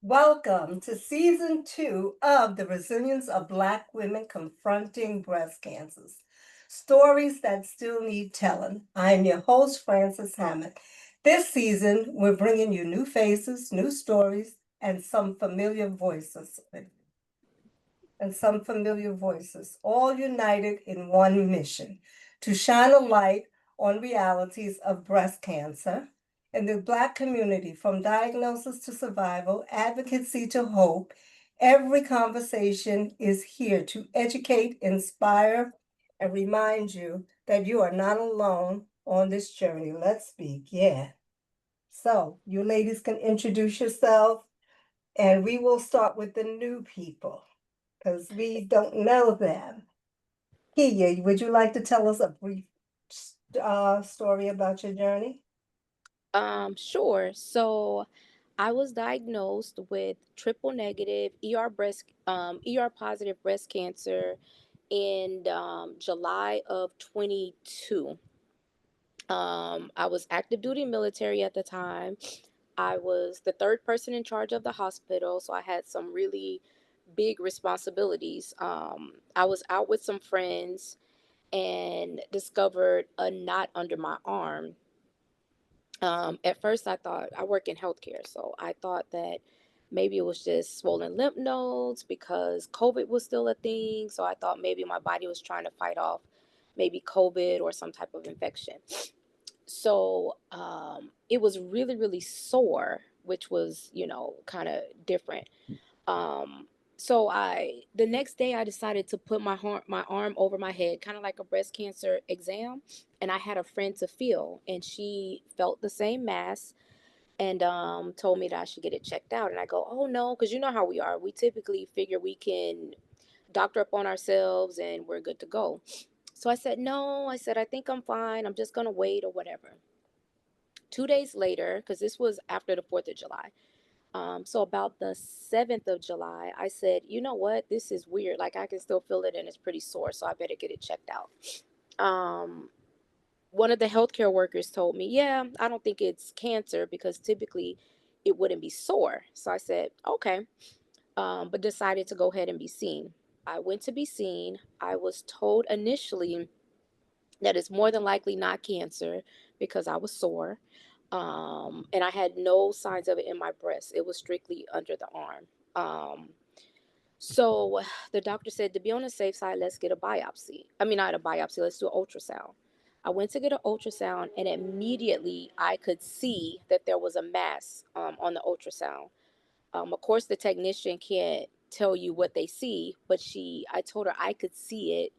Welcome to season 2 of The Resilience of Black Women Confronting Breast Cancers. Stories that still need telling. I'm your host, Frances Hammond. This season, we're bringing you new faces, new stories, and some familiar voices. All united in one mission to shine a light on realities of breast cancer in the Black community, from diagnosis to survival, advocacy to hope. Every conversation is here to educate, inspire, and remind you that you are not alone on this journey. Let's begin. So, you ladies can introduce yourself, and we will start with the new people because we don't know them. Kia, would you like to tell us a brief story about your journey? Sure. So I was diagnosed with triple negative ER positive breast cancer in July of 22. I was active duty military at the time. I was the third person in charge of the hospital, so I had some really big responsibilities. I was out with some friends and discovered a knot under my arm. At first, I thought I work in healthcare, so I thought that maybe it was just swollen lymph nodes because COVID was still a thing. So I thought maybe my body was trying to fight off maybe COVID or some type of infection. So it was really, really sore, which was, kind of different. Um, so the next day I decided to put my arm over my head, kind of like a breast cancer exam, and I had a friend to feel, and she felt the same mass and told me that I should get it checked out. And I go, oh no, because you know how we are. We typically figure we can doctor up on ourselves and we're good to go. So I said no. I said I think I'm fine. I'm just gonna wait or whatever. 2 days later, because this was after the 4th of July. So about the 7th of July, I said, you know what? This is weird. Like I can still feel it and it's pretty sore. So I better get it checked out. Um, One of the healthcare workers told me, yeah, I don't think it's cancer because typically it wouldn't be sore. So I said, okay, but decided to go ahead and be seen. I went to be seen. I was told initially that it's more than likely not cancer because I was sore. And I had no signs of it in my breast. It was strictly under the arm. So the doctor said, to be on the safe side, let's get a biopsy. I mean, not a biopsy, let's do an ultrasound. I went to get an ultrasound, and immediately I could see that there was a mass on the ultrasound. Of course, the technician can't tell you what they see, but I told her I could see it,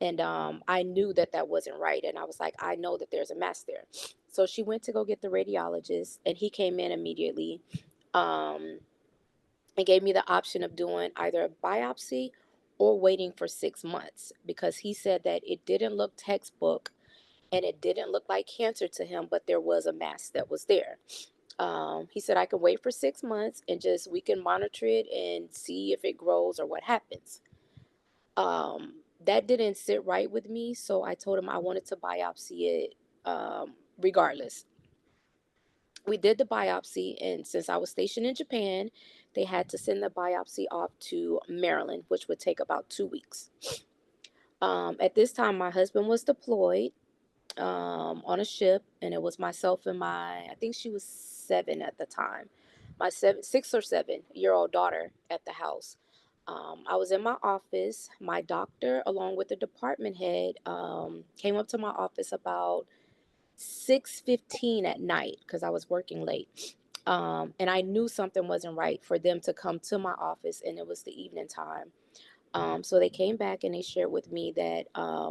and I knew that that wasn't right. And I was like, I know that there's a mass there. So she went to go get the radiologist, and he came in immediately. Um, and gave me the option of doing either a biopsy or waiting for 6 months because he said that it didn't look textbook and it didn't look like cancer to him, but there was a mass that was there. He said I can wait for 6 months and just we can monitor it and see if it grows or what happens. That didn't sit right with me, so I told him I wanted to biopsy it regardless. We did the biopsy, and since I was stationed in Japan, they had to send the biopsy off to Maryland, which would take about 2 weeks. At this time, my husband was deployed on a ship, and it was myself and I think she was 7 at the time, my 6 or 7 year old daughter at the house. I was in my office. My doctor, along with the department head, came up to my office about 6:15 at night because I was working late. And I knew something wasn't right for them to come to my office, and it was the evening time. So they came back and they shared with me that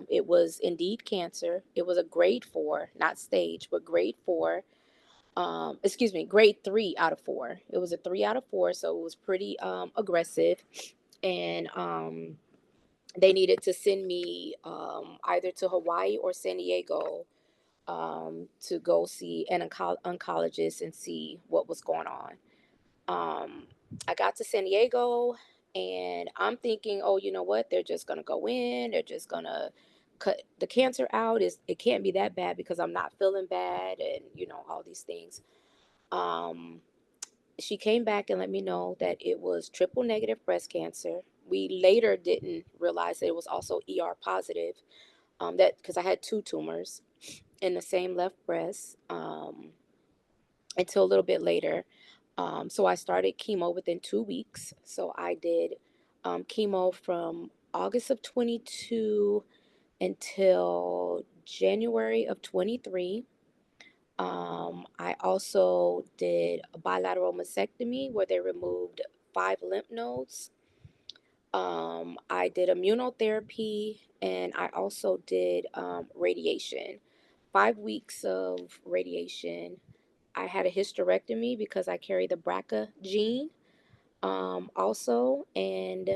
it was indeed cancer. It was a grade 4, not stage, but grade 4. Excuse me, grade 3 out of 4. It was a 3 out of 4, so it was pretty aggressive. And they needed to send me either to Hawaii or San Diego to go see an oncologist and see what was going on. Um, I got to San Diego and I'm thinking, oh, you know what? They're just gonna go in. They're just gonna cut the cancer out. It can't be that bad because I'm not feeling bad and all these things. Um, she came back and let me know that it was triple negative breast cancer. We later didn't realize that it was also ER positive. That because I had two tumors in the same left breast until a little bit later. So I started chemo within 2 weeks. So I did chemo from August of 22 until January of 23. I also did a bilateral mastectomy where they removed 5 lymph nodes. I did immunotherapy and I also did radiation. 5 weeks of radiation. I had a hysterectomy because I carry the BRCA gene also, and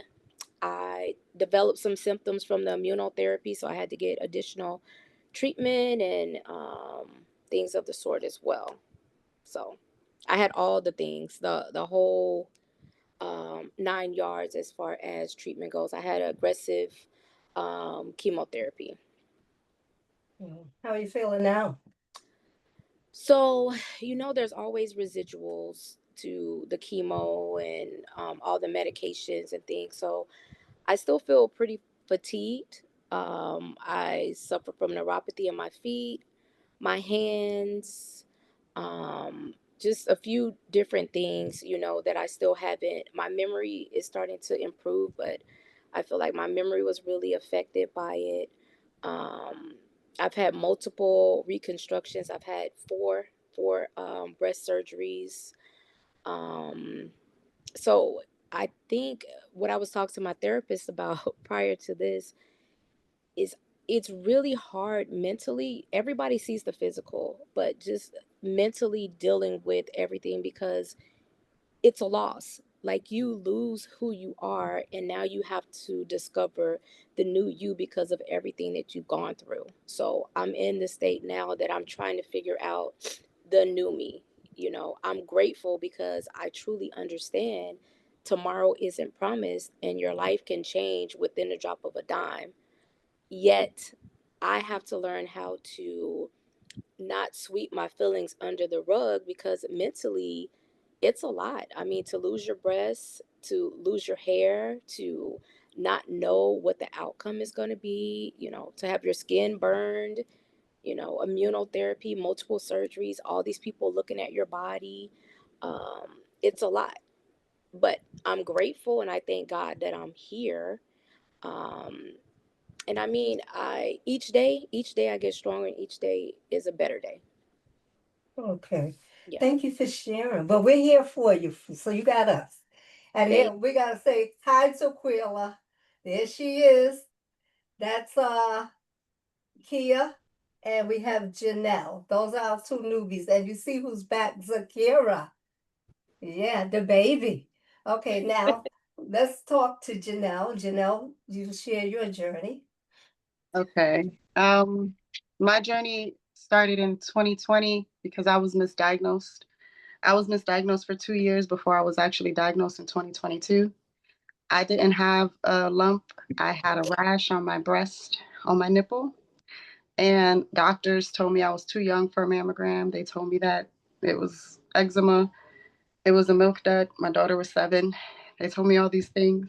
I developed some symptoms from the immunotherapy, so I had to get additional treatment and things of the sort as well. So I had all the things, the whole 9 yards as far as treatment goes. I had aggressive chemotherapy. How are you feeling now? So, there's always residuals to the chemo and all the medications and things. So, I still feel pretty fatigued. I suffer from neuropathy in my feet, my hands, just a few different things, that I still haven't. My memory is starting to improve, but I feel like my memory was really affected by it. Um, I've had multiple reconstructions. I've had four breast surgeries. Um, so I think what I was talking to my therapist about prior to this is it's really hard mentally. Everybody sees the physical, but just mentally dealing with everything because it's a loss. Like you lose who you are, and now you have to discover the new you because of everything that you've gone through. So I'm in the state now that I'm trying to figure out the new me. I'm grateful because I truly understand tomorrow isn't promised and your life can change within the drop of a dime. Yet I have to learn how to not sweep my feelings under the rug because mentally it's a lot. I mean, to lose your breasts, to lose your hair, to not know what the outcome is going to be, to have your skin burned, immunotherapy, multiple surgeries, all these people looking at your body. It's a lot. But I'm grateful and I thank God that I'm here. Um, and I mean, each day I get stronger and each day is a better day. Okay. Yeah. Thank you for sharing. But we're here for you, so you got us. And Thank then we gotta say hi to Quilla. There she is. That's Kia. And we have Jeanelle. Those are our two newbies. And you see who's back, Zakira. Yeah, the baby. Okay, now let's talk to Jeanelle. Jeanelle, you share your journey. Okay. My journey started in 2020 because I was misdiagnosed. I was misdiagnosed for 2 years before I was actually diagnosed in 2022. I didn't have a lump. I had a rash on my breast, on my nipple, and doctors told me I was too young for a mammogram. They told me that it was eczema. It was a milk dud. My daughter was 7. They told me all these things.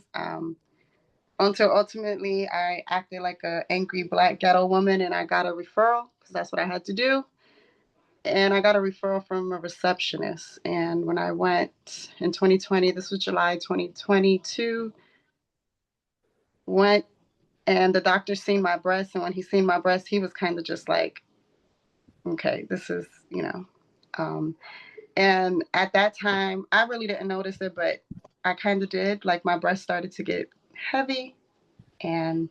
Until ultimately I acted like a angry black ghetto woman and I got a referral because that's what I had to do. And I got a referral from a receptionist. And when I went in 2020, this was July 2022, went and the doctor seen my breast. And when he seen my breast, he was kind of just like, okay, this is, Um, and at that time, I really didn't notice it, but I kind of did. Like my breast started to get heavy and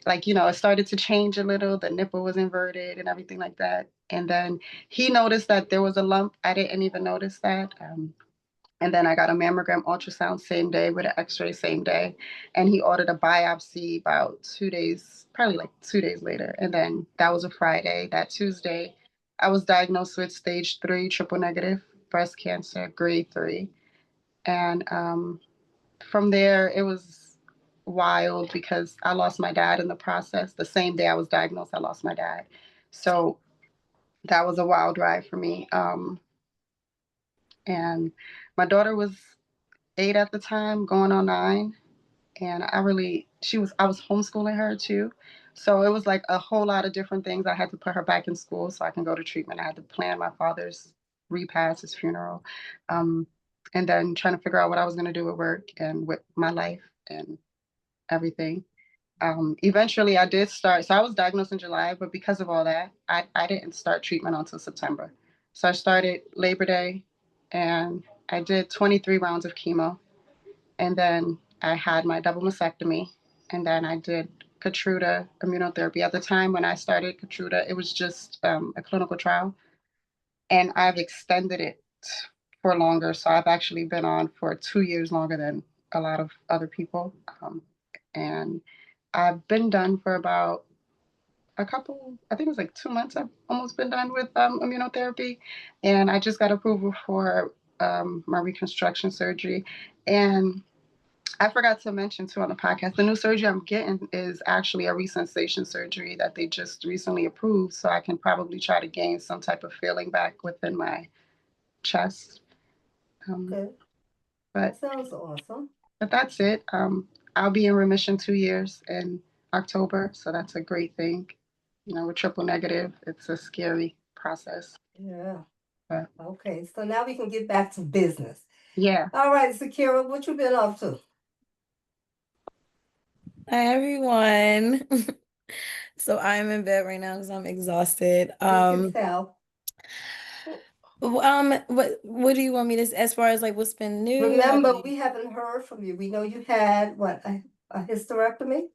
like it started to change a little, the nipple was inverted and everything like that. And then he noticed that there was a lump. I didn't even notice that. And then I got a mammogram ultrasound same day with an x-ray same day, and he ordered a biopsy about 2 days, probably like 2 days later. And then that was a Friday. That Tuesday I was diagnosed with stage 3 triple negative breast cancer, grade 3. And from there it was wild because I lost my dad in the process. The same day I was diagnosed, I lost my dad. So that was a wild ride for me. And my daughter was 8 at the time, going on 9. And I was homeschooling her too. So it was like a whole lot of different things. I had to put her back in school so I can go to treatment. I had to plan my father's repast, his funeral, um, and then trying to figure out what I was going to do with work and with my life and everything. Eventually, I did start. So I was diagnosed in July, but because of all that, I didn't start treatment until September. So I started Labor Day, and I did 23 rounds of chemo, and then I had my double mastectomy, and then I did Keytruda immunotherapy. At the time when I started Keytruda, it was just a clinical trial, and I've extended it for longer. So I've actually been on for 2 years longer than a lot of other people. And I've been done for about I think it was like 2 months. I've almost been done with immunotherapy. And I just got approval for my reconstruction surgery. And I forgot to mention too on the podcast, the new surgery I'm getting is actually a resensation surgery that they just recently approved. So I can probably try to gain some type of feeling back within my chest. Good. But Sounds awesome. but that's it. I'll be in remission 2 years in October, so that's a great thing. You know, with triple negative, it's a scary process. Yeah. But Okay, so now we can get back to business. yeah. All right, Zakira, what you been up to? Hi everyone. So I'm in bed right now because I'm exhausted. We can tell. What do you want me to, as far as like what's been new? Remember, we haven't heard from you. We know you had a hysterectomy?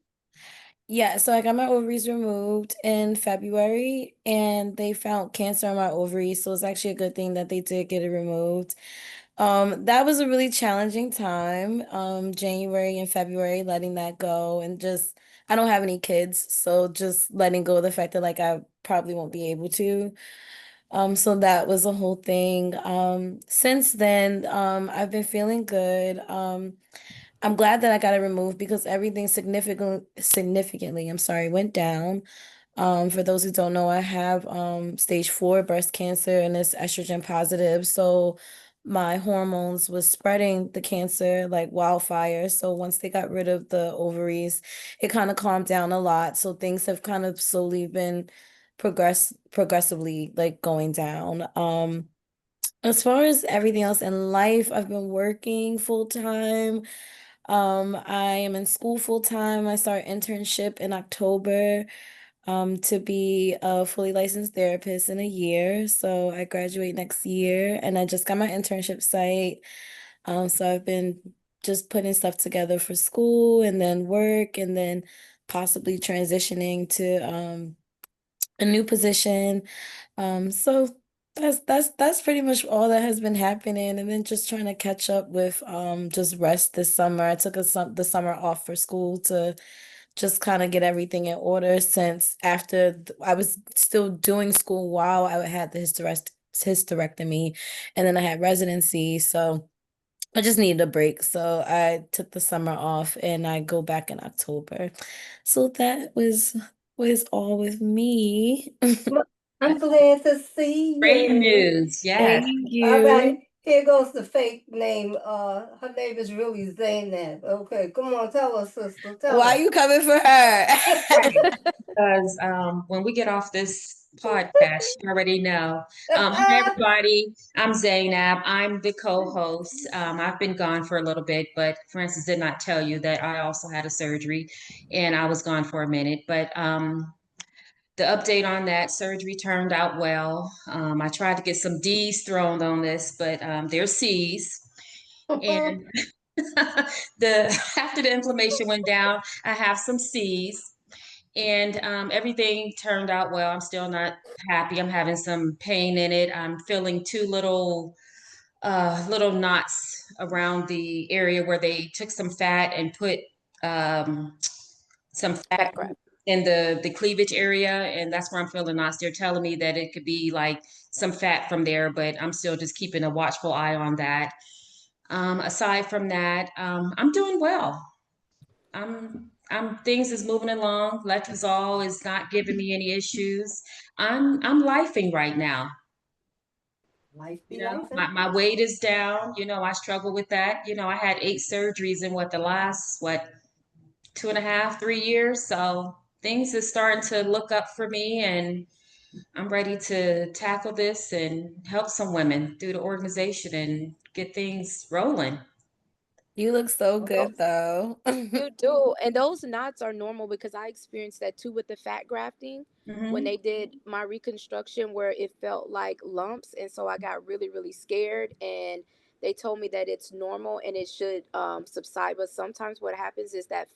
Yeah, so I got my ovaries removed in February and they found cancer in my ovaries, so it's actually a good thing that they did get it removed. That was a really challenging time, January and February, letting that go and just I don't have any kids, so just letting go of the fact that like I probably won't be able to. So that was a whole thing. Since then, I've been feeling good. I'm glad that I got it removed because everything significantly, I'm sorry, went down. For those who don't know, I have stage 4 breast cancer and it's estrogen positive. So my hormones was spreading the cancer like wildfire. So once they got rid of the ovaries, it kind of calmed down a lot. So things have kind of slowly been progressively like going down. As far as everything else in life, I've been working full time. I am in school full time. I start internship in October, to be a fully licensed therapist in a year. So I graduate next year and I just got my internship site. So I've been just putting stuff together for school and then work and then possibly transitioning to a new position. So that's pretty much all that has been happening, and then just trying to catch up with just rest this summer. I took the summer off for school to just kind of get everything in order since I was still doing school while I had the hysterectomy, and then I had residency, so I just needed a break. So I took the summer off and I go back in October. So that was all with me. Well, I'm glad to see Great you. news. Yes. Thank All right, you. here goes the fake name. Her name is really Zaynab. Okay, come on, tell us, sister. Tell Why us. you coming for her? Right. Because when we get off this podcast, you already know. Hi, everybody. I'm Zainab. I'm the co-host. I've been gone for a little bit, but Francis did not tell you that I also had a surgery and I was gone for a minute. But the update on that surgery turned out well. I tried to get some D's thrown on this, but there's C's. And the after the inflammation went down, I have some C's, and everything turned out well. I'm still not happy. I'm having some pain in it. I'm feeling two little knots around the area where they took some fat and put um, some fat Fat crap. in the cleavage area, and that's where I'm feeling knots. They're telling me that it could be like some fat from there, but I'm still just keeping a watchful eye on that. Aside from that, I'm doing well. I'm things is moving along. Letrozole is not giving me any issues. I'm lifing right now. Life be You know, life. my weight is down. You know, I struggle with that. You know, I had 8 surgeries in the last, 2.5, 3 years. So things are starting to look up for me, and I'm ready to tackle this and help some women through the organization and get things rolling. You look so Oh, good though. You do. And those knots are normal because I experienced that too with the fat grafting when Hmm. they did my reconstruction where it felt like lumps. And so I got really, really scared. And they told me that it's normal and it should subside. But sometimes what happens is that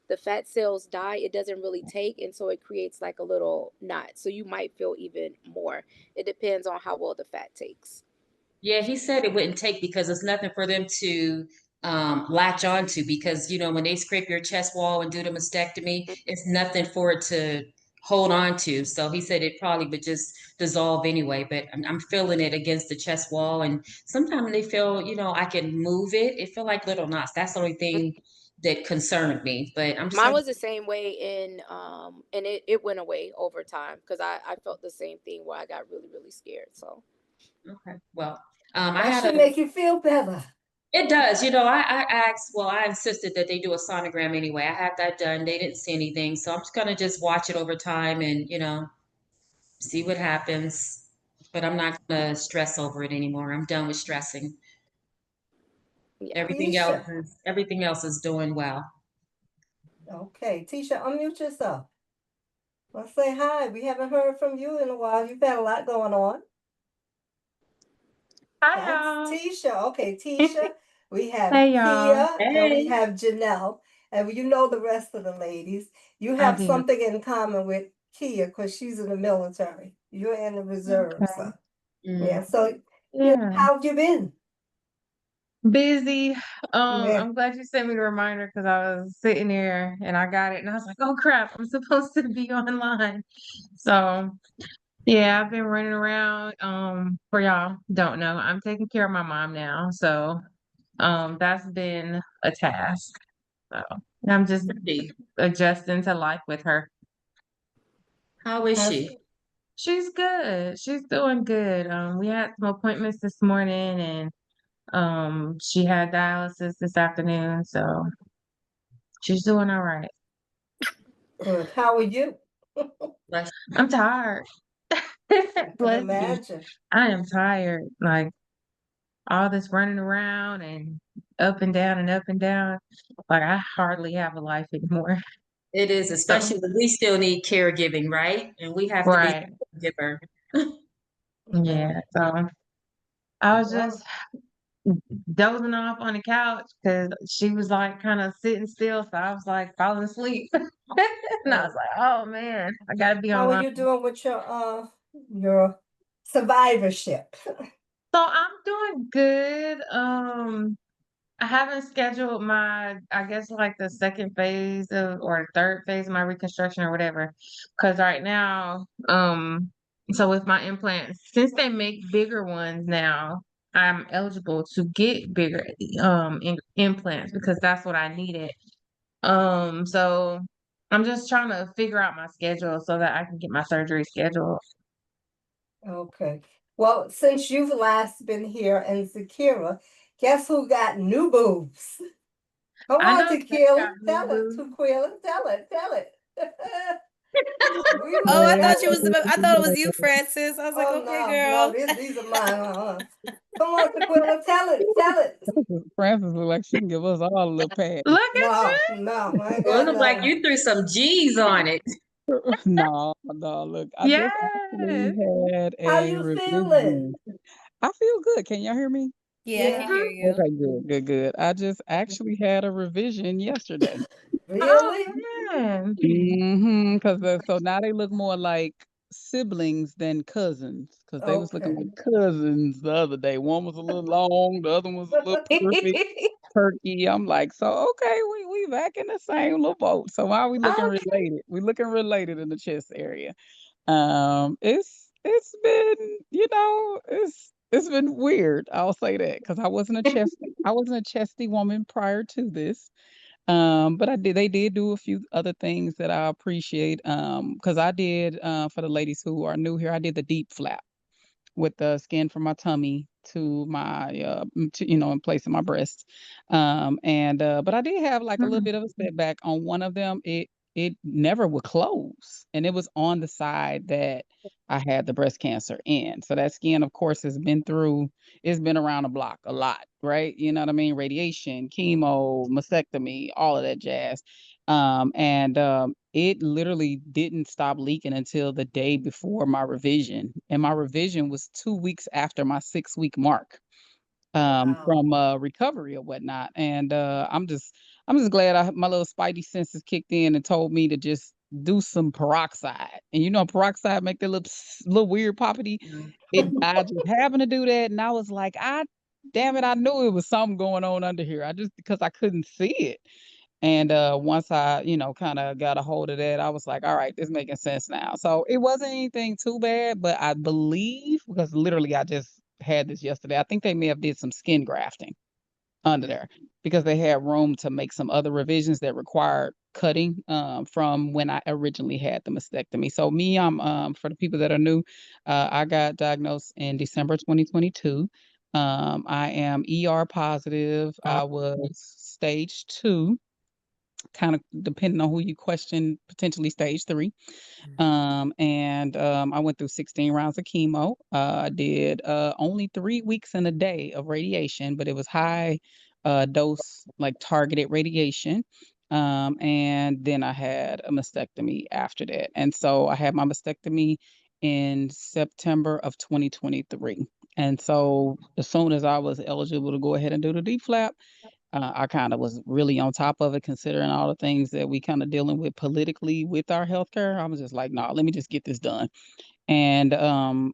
the fat cells die. It doesn't really take. And so it creates like a little knot. So you might feel even more. It depends on how well the fat takes. Yeah, he said it wouldn't take because it's nothing for them to latch onto because, you know, when they scrape your chest wall and do the mastectomy, it's nothing for it to hold on to. So he said it probably would just dissolve anyway, but I'm feeling it against the chest wall. And sometimes they feel, you know, I can move it. It feel like little knots. That's the only thing that concerned me. But I'm just Mine like, was the same way and it went away over time because I felt the same thing where I got really, really scared. So okay, well, I that had should a make you feel better. It does. You know, I asked, well, I insisted that they do a sonogram anyway. I had that done. They didn't see anything. So I'm just going to just watch it over time and, you know, see what happens. But I'm not going to stress over it anymore. I'm done with stressing. yeah. Tisha. Everything else is doing well. Okay, Tisha, unmute yourself. Let's say hi. We haven't heard from you in a while. You've had a lot going on. Hi, That's y'all. Tisha. Okay, Tisha. We have Hey, y'all. Kia and we Hey. have Jeanelle. And you know the rest of the ladies. You I have do. something in common with Kia because she's in the military. You're in the reserve. Okay. So Mm. yeah. So Yeah. how have you been? Busy. Yeah. I'm glad you sent me the reminder because I was sitting there and I got it and I was like, oh crap, I'm supposed to be online. So yeah, I've been running around. For y'all don't know, I'm taking care of my mom now. So that's been a task. So I'm just adjusting to life with her. How is How's, she? She's good. She's doing good. We had some appointments this morning and she had dialysis this afternoon, so she's doing all right. good. How are you? Bless I'm tired. I can Bless you. imagine. I am tired. Like all this running around and up and down and up and down. Like I hardly have a life anymore. It is, So, especially when we still need caregiving, right? And we have to be right. the caregiver. Yeah. Yeah. So I was Well, just dozing off on the couch because she was like kind of sitting still. So I was like falling asleep. And I was like, oh man, I gotta be how are online. you doing with your survivorship? So I'm doing good. I haven't scheduled my, I guess like the second phase of or third phase of my reconstruction or whatever. Because right now, so with my implants, since they make bigger ones now, I'm eligible to get bigger implants because that's what I needed. So I'm just trying to figure out my schedule so that I can get my surgery scheduled. Okay. Well, since you've last been here and Zakira, guess who got new boobs? Come I on, know they Tequila. got new Tell it, boobs. Tequila. Tell it. Tell it. We Oh, I want thought you to. was I thought it was you, Francis. I was like, Oh okay, no, no, girl. these are mine. Come on, Tequila. Tell it. Tell it. Francis look like she can give us all a little pad. Look at No, you. no, I ain't Well, it got looked like nothing. you threw some G's on it. No, no, look, I just Yes. actually had How a you feeling? revision. I feel good. Can y'all hear me? Yeah, I can Yeah, hear you. Okay, good, good, good. I just actually had a revision yesterday. Oh really? man. Because so now they look more like siblings than cousins. Because they was looking Okay. like cousins the other day. One was a little long, the other one was a little perfect. Turkey. I'm like, so okay, we back in the same little boat. So why are we looking Okay. related? We looking related in the chest area. It's been, it's been weird. I'll say that because I wasn't a chesty woman prior to this. But they did do a few other things that I appreciate. Because I did for the ladies who are new here, I did the deep flap. with the skin from my tummy to my in place of my breasts. But I did have like a little bit of a setback on one of them. It never would close, and it was on the side that I had the breast cancer in. So that skin, of course, it's been around the block a lot, right? You know what I mean? Radiation, chemo, mastectomy, all of that jazz. It literally didn't stop leaking until the day before my revision. And my revision was 2 weeks after my 6 week mark Wow. from recovery or whatnot. And I'm just glad my little spidey senses kicked in and told me to just do some peroxide. And peroxide make that little weird poppity. I just happened to do that, and I was like, damn it, I knew it was something going on under here. I just because I couldn't see it. And once I, kind of got a hold of that, I was like, all right, this making sense now. So it wasn't anything too bad, but I believe because literally I just had this yesterday. I think they may have did some skin grafting under there because they had room to make some other revisions that required cutting from when I originally had the mastectomy. So me, I'm for the people that are new, I got diagnosed in December 2022. I am ER positive. I was stage 2, kind of depending on who you question, potentially stage 3. I went through 16 rounds of chemo. I did only 3 weeks and a day of radiation, but it was high dose, like targeted radiation. And then I had a mastectomy after that. And so I had my mastectomy in September of 2023. And so as soon as I was eligible to go ahead and do the D flap, I kind of was really on top of it, considering all the things that we kind of dealing with politically with our healthcare. I was just like, no, let me just get this done. And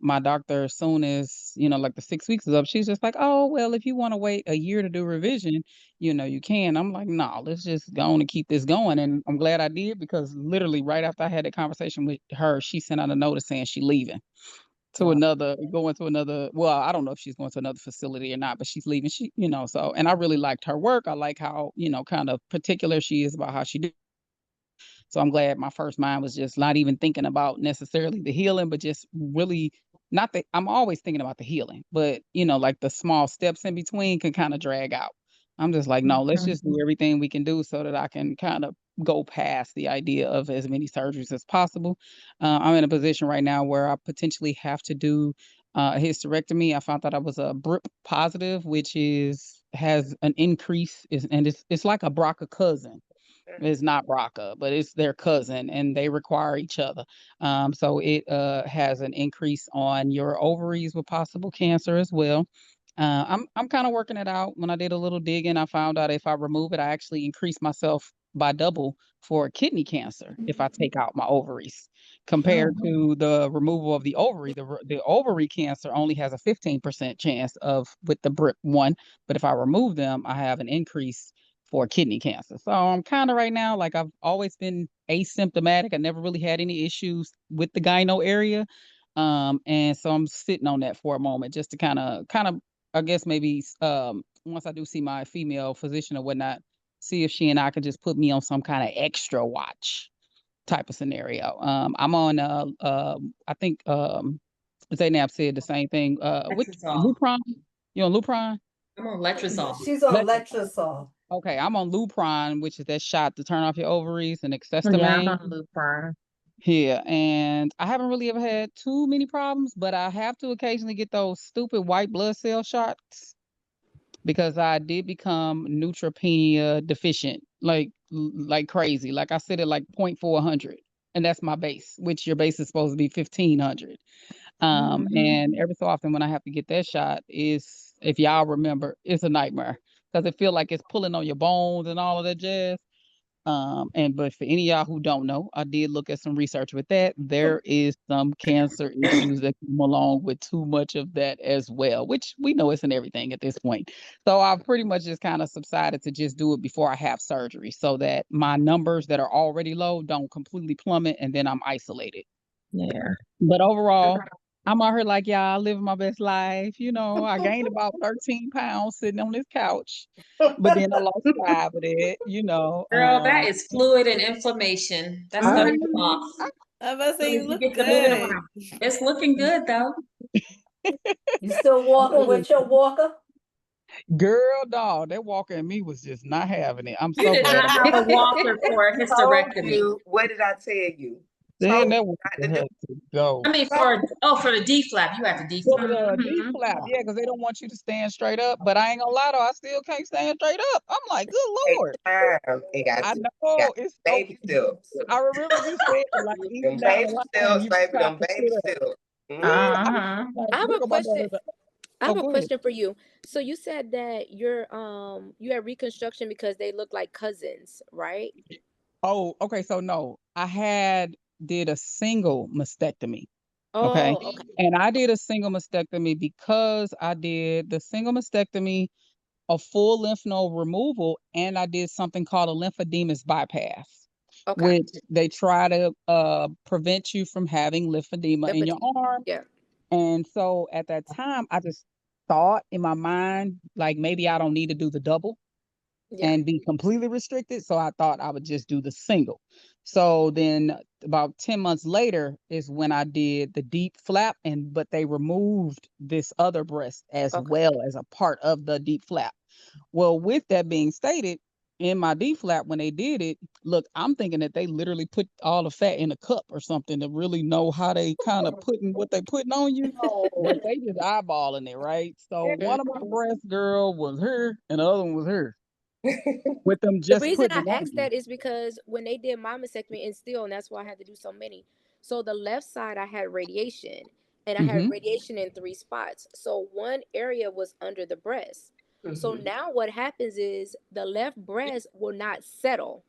my doctor, as soon as like the 6 weeks is up, she's just like, oh well, if you want to wait a year to do revision, you can. I'm like, no, let's just go on and keep this going. And I'm glad I did because literally right after I had that conversation with her, she sent out a notice saying she leaving to going to another, well, I don't know if she's going to another facility or not, but she's leaving. So, and I really liked her work. I like how, kind of particular she is about how she do. So I'm glad my first mind was just not even thinking about necessarily the healing, but just really not that I'm always thinking about the healing, but like the small steps in between can kind of drag out. I'm just like, no, let's just do everything we can do so that I can kind of go past the idea of as many surgeries as possible. I'm in a position right now where I potentially have to do a hysterectomy. I found out I was a BRIP positive, which has an increase, and it's like a BRCA cousin. It's not BRCA, but it's their cousin, and they require each other. So it has an increase on your ovaries with possible cancer as well. I'm kind of working it out. When I did a little digging, I found out if I remove it, I actually increase myself by double for kidney cancer if I take out my ovaries, compared to the removal of the ovary. The ovary cancer only has a 15% chance of with the BRIP one, but if I remove them, I have an increase for kidney cancer. So I'm kind of right now, like I've always been asymptomatic. I never really had any issues with the gyno area. And so I'm sitting on that for a moment just to kind of, I guess maybe once I do see my female physician or whatnot, see if she and I could just put me on some kind of extra watch type of scenario. I'm on I think Zainab said the same thing. With Letrozole. Lupron. You on Lupron? I'm on letrozole. She's on letrozole. Okay, I'm on Lupron, which is that shot to turn off your ovaries, and Yeah, I'm accestamine. on Lupron. Yeah, and I haven't really ever had too many problems, but I have to occasionally get those stupid white blood cell shots because I did become neutropenia deficient, like crazy. Like I said it like 0.400, and that's my base, which your base is supposed to be 1500. And every so often when I have to get that shot is, if y'all remember, it's a nightmare because it feel like it's pulling on your bones and all of that jazz. But for any of y'all who don't know, I did look at some research with that. There is some cancer issues that come along with too much of that as well, which we know isn't everything at this point. So I've pretty much just kind of subsided to just do it before I have surgery so that my numbers that are already low don't completely plummet and then I'm isolated. Yeah. But overall, I'm out here like y'all living my best life. I gained about 13 pounds sitting on this couch, but then I lost 5 of it. Girl, that is fluid and inflammation. That's I, throwing you off. I'm about to So say if you you look get to moving good. around. It's looking good though. You still walking with your walker? Girl, dog, that walker and me was just not having it. I'm You so did glad. not have a walker for a Told hysterectomy. you. What did I tell you? Then Told that you walker not to do had to go. I mean, for the D flap, you have the D For flap. the D flap, yeah, because they don't want you to stand straight up. But I ain't gonna lie though, I still can't stand straight up. I'm like, good take Lord. time. It got I to know got it's so. baby steps. I remember you said like Them even down baby the line, steps, you baby. have Them to baby sit up. steps. Yeah, I was Uh-huh. like, I have here a go my question. daughter. I Oh, have a go ahead. question for you. So you said that you had reconstruction because they look like cousins, right? Oh, okay. So no, did a single mastectomy. Okay. Oh, okay. And I did a single mastectomy because I did the single mastectomy, a full lymph node removal, and I did something called a lymphodemus bypass, Okay. which they try to prevent you from having lymphedema in your Lymphedema. arm. Yeah. And so at that time, I just thought in my mind, like maybe I don't need to do the double Yeah. and be completely restricted. So I thought I would just do the single. So then about 10 months later is when I did the deep flap, and but they removed this other breast as Okay. well as a part of the deep flap. Well, with that being stated, in my D flap, when they did it, look, I'm thinking that they literally put all the fat in a cup or something to really know how they kind of putting what they putting on you. But they just eyeballing it, right? So one of my Mhm. breast girl was her and the other one was her. With them The just reason putting I it on asked you. that is because when they did my mastectomy, and that's why I had to do so many. So the left side I had radiation, and I had Mm-hmm. radiation in 3 spots. So one area was under the breast. So Mhm. now what happens is the left breast will not settle.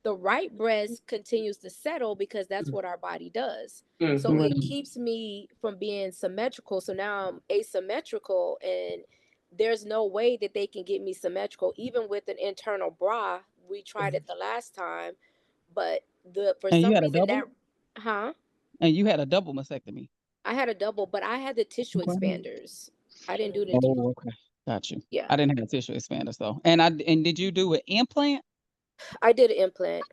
The right breast continues to settle because that's what our body does. So Mhm. Right. it keeps me from being symmetrical. So now I'm asymmetrical, and there's no way that they can get me symmetrical. Even with an internal bra, we tried it the last time, but the for And you some had a reason double? that, huh? And you had a double mastectomy. I had a double, but I had the tissue Okay. expanders. I didn't do the deep. Oh, okay. Got you. Yeah, I didn't have tissue expanders though. And did you do an implant? I did an implant.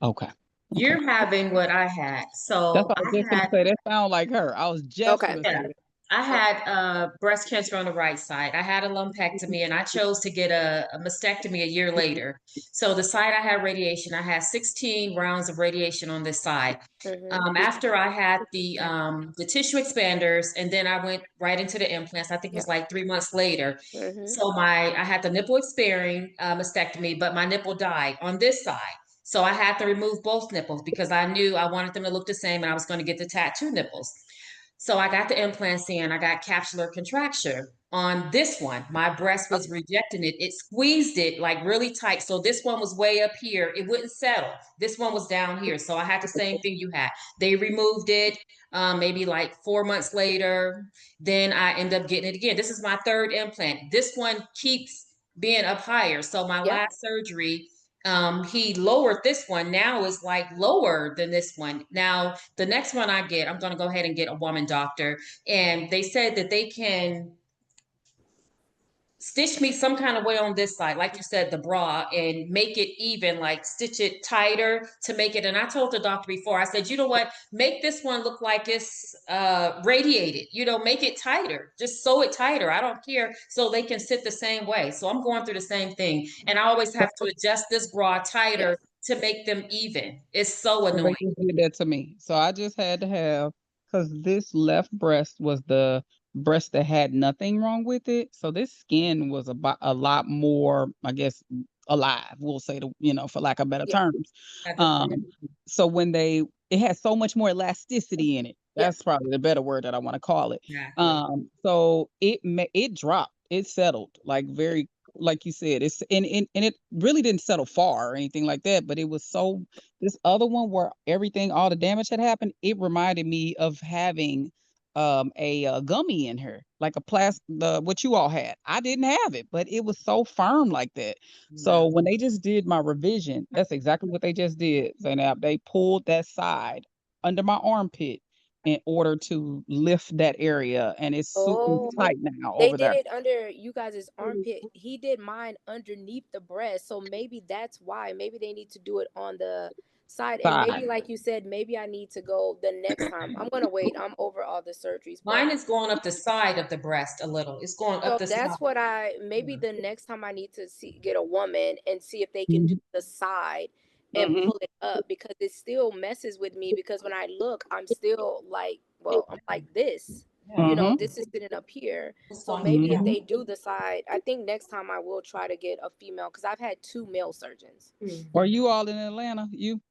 Okay. Okay. You're having what I had. That's So what I was I just gonna had say. That sound like her. I was just Okay. gonna say Yeah. that. I Okay. had breast cancer on the right side. I had a lumpectomy and I chose to get a mastectomy a year later. So the side I had radiation, I had 16 rounds of radiation on this side. Mhm. After I had the tissue expanders, and then I went right into the implants. I think it Yeah. was like 3 months later. Mhm. So I had the nipple sparing mastectomy, but my nipple died on this side. So I had to remove both nipples because I knew I wanted them to look the same, and I was going to get the tattoo nipples. So I got the implants in, I got capsular contracture. On this one, my breast was rejecting it. It squeezed it like really tight. So this one was way up here. It wouldn't settle. This one was down here. So I had the same thing you had. They removed it maybe like 4 months later. Then I end up getting it again. This is my third implant. This one keeps being up higher. So my Yeah. last surgery, he lowered this one. Now is like lower than this one. Now the next one I get, I'm going to go ahead and get a woman doctor, and they said that they can stitch me some kind of way on this side, like you said, the bra, and make it even, like stitch it tighter to make it. And I told the doctor before, I said, you know what, make this one look like it's radiated, make it tighter, just sew it tighter, I don't care, so they can sit the same way. So I'm going through the same thing, and I always have to adjust this bra Yeah. tighter to make them even. It's so So they annoying. just did that to me. So I just had to have, because this left breast was the breast that had nothing wrong with it. So this skin was a lot more, I guess, alive. We'll say for lack of better Yeah. terms. That's good for you. Um, so it has so much more elasticity in it. Yeah. That's probably the better word that I want to call it. Exactly. So it dropped. It settled like very, like you said. It's and it really didn't settle far or anything like that. But it was so, this other one where all the damage had happened, it reminded me of having a gummy in her, like a the what you all had. I didn't have it, but it was so firm like that. So Wow. when they just did my revision, that's exactly what they just did, Zainab. They pulled that side under my armpit in order to lift that area, and it's super Oh, tight now they over did there. it under you guys' armpit. He did mine underneath the breast, so maybe that's why. Maybe they need to do it on Side, and maybe Side. like you said, maybe I need to go the next time. I'm gonna wait. I'm over all the surgeries. Mine But is going up the side of the breast a little. It's going up so the that's side. what maybe the next time I need to get a woman and see if they can do Mhm. the side and Mhm. pull it up, because it still messes with me, because when I look, I'm still like, well, I'm like this. Mhm. This is sitting up here. It's So going to maybe if Mhm. they do the side, I think next time I will try to get a female, because I've had 2 male surgeons. Are you all in Atlanta? You?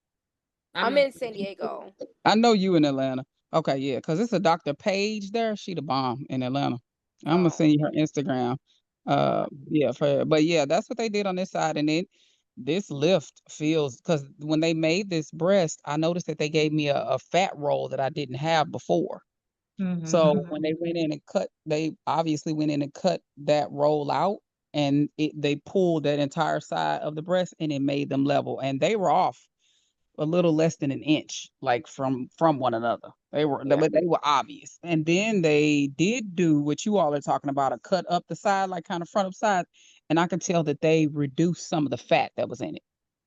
I'm I'm in San Diego. I know you in Atlanta. Okay, yeah, because it's a Dr. Page there. She the bomb in Atlanta. I'm gonna Oh, send you her Instagram. Yeah, but yeah, that's what they did on this side, and then this lift feels because when they made this breast, I noticed that they gave me a fat roll that I didn't have before. So when they went in and they obviously went in and cut that roll out, and they pulled that entire side of the breast, and it made them level, and they were off a little less than an inch, like from one another. yeah. But they were obvious. And then they did do what you all are talking about, a cut up the side, like kind of front of side. And I could tell that they reduced some of the fat that was in it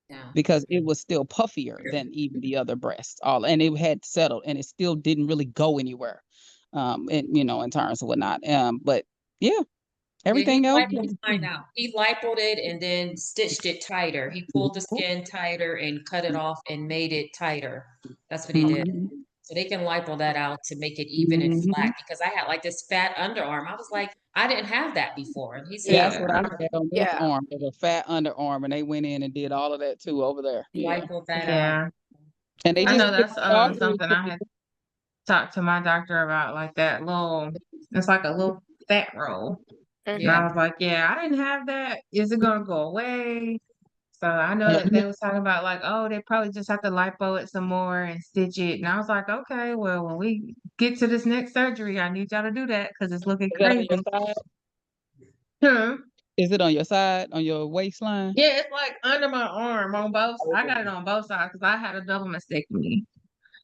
yeah. because it was still puffier than even the other breasts. And it had settled, and it still didn't really go anywhere. And in terms of whatnot. But yeah, Yeah, he everything else. lipoed mine out. He lipoed it and then stitched it tighter. He pulled the skin tighter and cut it off and made it tighter. That's what he did. Mhm. So they can lipo that out to make it even and Mhm. flat, because I had like this fat underarm. I was like, I didn't have that before. And he said, That's Yeah. what I had on this Yeah. arm, was a fat underarm, and they went in and did all of that too over there. he Yeah. lipoed that out. Yeah. And they I just know Yeah. did that's the artery something too. I had talked to my doctor about, like that little, it's like a little fat roll. And Yeah. I Mhm. was like, yeah, I didn't have that. Is it gonna go away? So I know that Mhm. they was talking about like, oh, they probably just have to lipo it some more and stitch it. And I was like, okay, well, when we get to this next surgery, I need y'all to do that because it's looking Is that on your crazy. side? Hmm. Is it on your side, on your waistline? Yeah, it's like under my arm on both. I got it on both sides because I had a double mastectomy.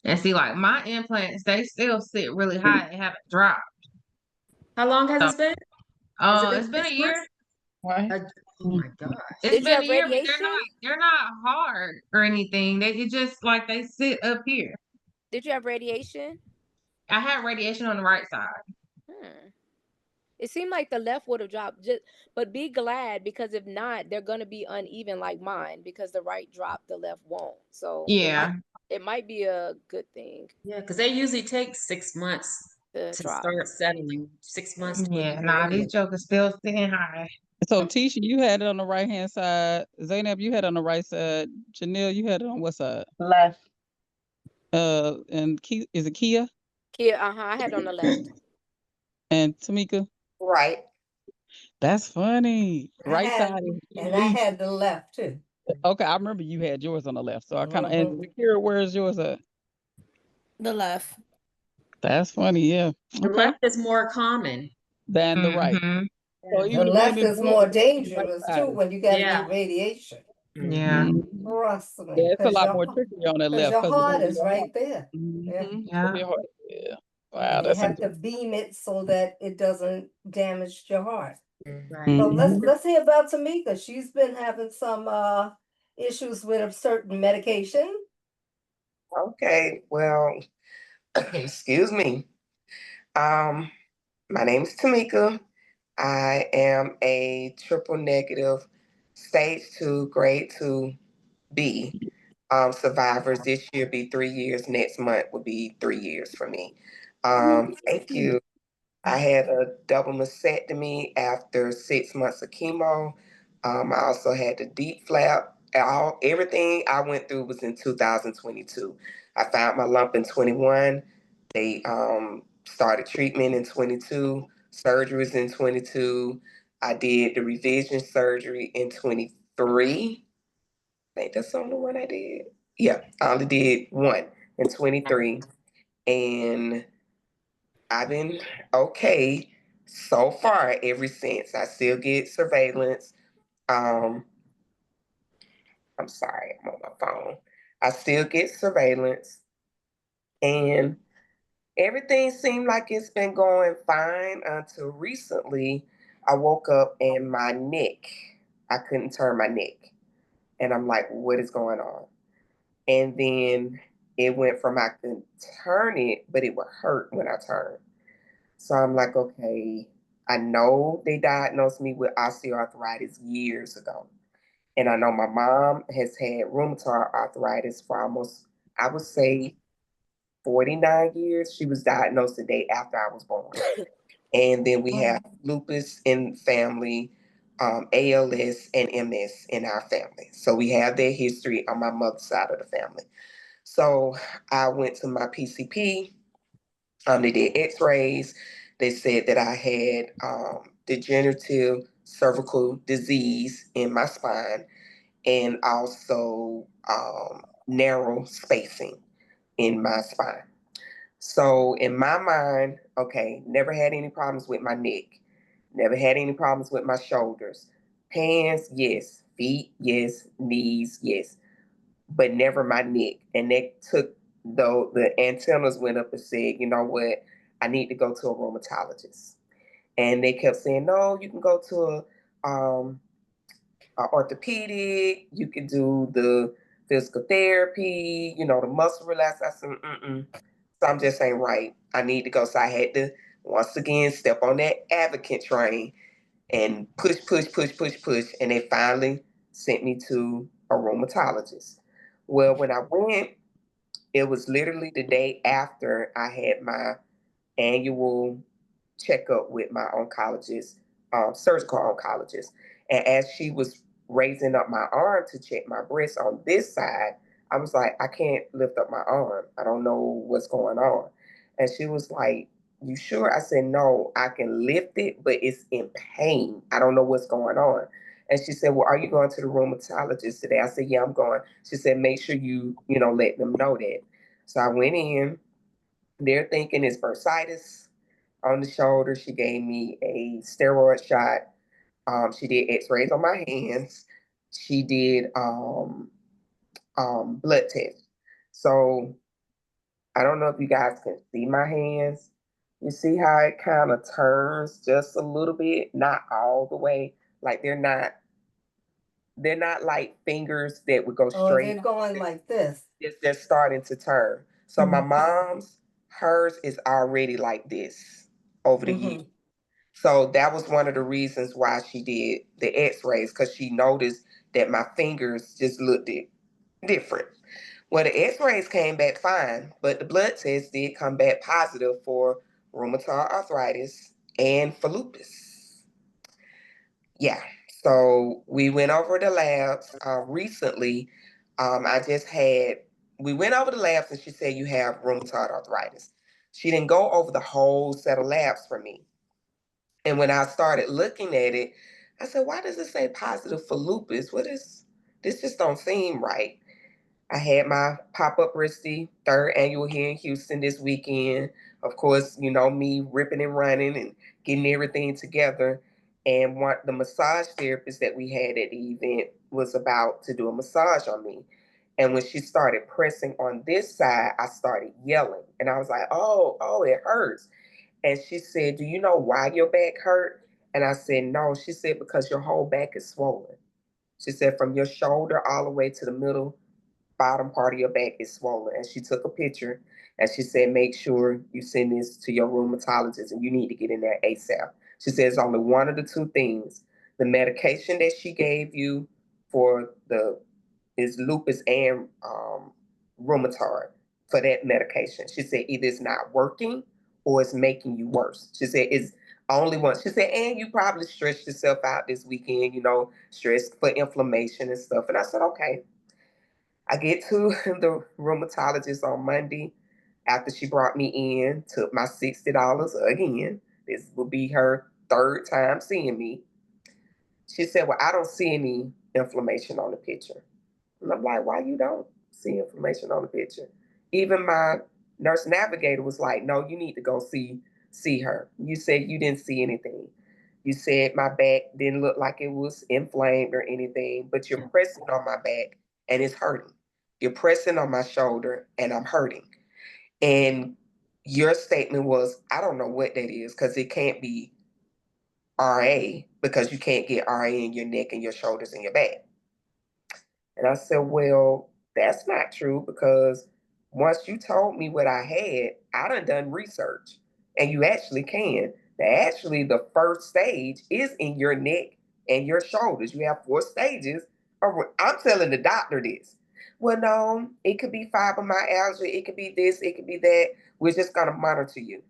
And see, like my implants, they still sit really high. They haven't dropped. How long has So, this been? Has it been it's been a 6 months? year. Right. Oh my gosh. It's Did you been a have year, but radiation? they're not hard or anything. They it just like they sit up here. Did you have radiation? I had radiation on the right side. Hmm. It seemed like the left would have dropped, just, but be glad, because if not, they're gonna be uneven like mine, because the right dropped, the left won't. So Yeah. it might be a good thing Yeah, because they usually take 6 months to to drop. start settling. 6 months to Yeah. even Nah, these radiate. jokers still sitting high. So Tisha, you had it on the right hand side. Zainab, you had it on the right side. Janelle, you had it on what side? Left. And is it Kia Kia, I had on the left. and Tamika? Right. That's funny. I Right had, side is and I least. had the left too. Okay, I remember you had yours on the left, so I kind of. And Mhm. Zakira, where's yours at? The left. That's funny. Yeah. The Okay. left is more common. Than the right. Mm-hmm. So The even the men left in is blue, more right dangerous too side. when you got to Yeah. get radiation. Yeah. Mhm. Trust Yeah, me, it's a lot more tricky on that because left your because it's heart over is your heart. right there. Yeah. Yeah. Over your heart. Yeah. Wow, And they that's have to interesting. beam it so that it doesn't damage your heart. Right. So Mhm. let's hear about Tamika. She's been having some issues with a certain medication. Okay. Well, excuse me. Um, my name is Tamika. I am a triple negative stage 2, grade 2 B survivors. This year be 3 years. Next month will be 3 years for me. Thank you. I had a double mastectomy after 6 months of chemo. I also had the deep flap. Everything I went through was in 2022. I found my lump in 21. They started treatment in 22. Surgeries in 22. I did the revision surgery in 23. I think that's the only one I did. Yeah, I only did one in 23. And I've been okay so far ever since. I still get surveillance. Um, I'm sorry, I'm on my phone. I still get surveillance, and everything seemed like it's been going fine until recently. I woke up and my neck, I couldn't turn my neck. And I'm like, what is going on? And then it went from I could turn it, but it would hurt when I turned. So I'm like, okay, I know they diagnosed me with osteoarthritis years ago. And I know my mom has had rheumatoid arthritis for almost, I would say, 49 years. She was diagnosed the day after I was born. And then we have lupus in family, ALS and MS in our family. So we have their history on my mother's side of the family. So I went to my PCP. They did x-rays. They said that I had degenerative cervical disease in my spine and also narrow spacing in my spine. So in my mind, okay, never had any problems with my neck, never had any problems with my shoulders. Hands, yes. Feet, yes. Knees, yes. But never my neck. And that took, though, the antennas went up and said, you know what, I need to go to a rheumatologist. And they kept saying, no, you can go to a orthopedic, you can do the physical therapy, the muscle relax. I said, mm-mm. Something just ain't right. I need to go. So I had to once again step on that advocate train and push, push, push, push, push. And they finally sent me to a rheumatologist. Well, when I went, it was literally the day after I had my annual checkup with my oncologist, surgical oncologist. And as she was raising up my arm to check my breast on this side, I was like, I can't lift up my arm. I don't know what's going on. And she was like, you sure? I said, no, I can lift it, but it's in pain. I don't know what's going on. And she said, well, are you going to the rheumatologist today? I said, yeah, I'm going. She said, make sure you let them know that. So I went in. They're thinking it's bursitis on the shoulder. She gave me a steroid shot. She did x-rays on my hands. She did blood tests. So I don't know if you guys can see my hands. You see how it kind of turns just a little bit, not all the way. Like they're not like fingers that would go Oh, straight. they're going like this. They're starting to turn. So my mom's, hers is already like this over the years. So that was one of the reasons why she did the x-rays, because she noticed that my fingers just looked different. Well, the x-rays came back fine, but the blood test did come back positive for rheumatoid arthritis and for lupus. Yeah. So we went over the labs recently. I just had, we went over the labs and she said, you have rheumatoid arthritis. She didn't go over the whole set of labs for me. And when I started looking at it, I said, why does it say positive for lupus? This just don't seem right. I had my pop-up Risty third annual here in Houston this weekend. Of course, me ripping and running and getting everything together. And the massage therapist that we had at the event was about to do a massage on me. And when she started pressing on this side, I started yelling. And I was like, oh, it hurts. And she said, do you know why your back hurt? And I said, no. She said, because your whole back is swollen. She said, from your shoulder all the way to the middle bottom part of your back is swollen. And she took a picture and she said, make sure you send this to your rheumatologist and you need to get in there ASAP. She says only one of the two things. The medication that she gave you for the is lupus and rheumatoid for that medication. She said either it's not working or it's making you worse. She said it's only one. She said, and you probably stretched yourself out this weekend, stress for inflammation and stuff. And I said, okay. I get to the rheumatologist on Monday after she brought me in, took my $60 again. This will be her third time seeing me. She said, well, I don't see any inflammation on the picture. And I'm like, why you don't see inflammation on the picture? Even my nurse navigator was like, no, you need to go see her. You said you didn't see anything. You said my back didn't look like it was inflamed or anything, but you're pressing on my back and it's hurting. You're pressing on my shoulder and I'm hurting. And your statement was, I don't know what that is because it can't be RA because you can't get RA in your neck and your shoulders and your back. And I said, well, that's not true because once you told me what I had, I done research. And you actually can. Actually, the first stage is in your neck and your shoulders. You have 4 stages. I'm telling the doctor this. Well, no, it could be fibromyalgia, it could be this, it could be that. We're just gonna monitor you.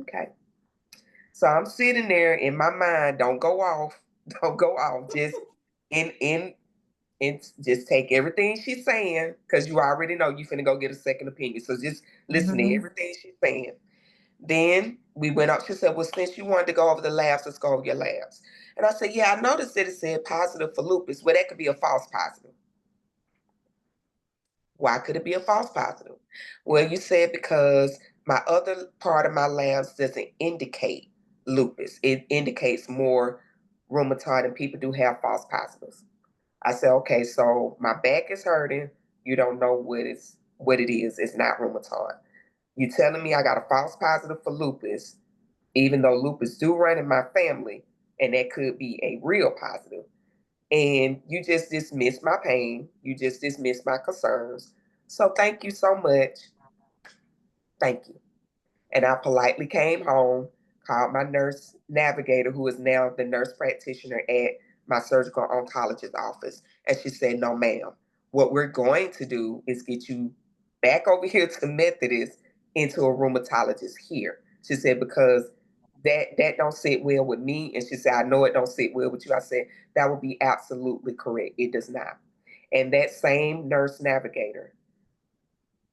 Okay. So I'm sitting there in my mind, don't go off, don't go off. Just in and just take everything she's saying, because you already know you finna go get a second opinion. So just listen to everything she's saying. Then we went up. She said, well, since you wanted to go over the labs, let's go over your labs. And I said, yeah, I noticed that it said positive for lupus. Well, that could be a false positive. Why could it be a false positive? Well, you said because my other part of my labs doesn't indicate lupus. It indicates more rheumatoid, and people do have false positives. I said, okay, so my back is hurting. You don't know what it is. It's not rheumatoid. You telling me I got a false positive for lupus, even though lupus do run in my family, and that could be a real positive. And you just dismiss my pain. You just dismiss my concerns. So thank you so much. Thank you. And I politely came home, called my nurse navigator, who is now the nurse practitioner at my surgical oncologist office. And she said, no, ma'am, what we're going to do is get you back over here to Methodist into a rheumatologist here. She said, because that don't sit well with me. And she said, I know it don't sit well with you. I said, that would be absolutely correct. It does not. And that same nurse navigator,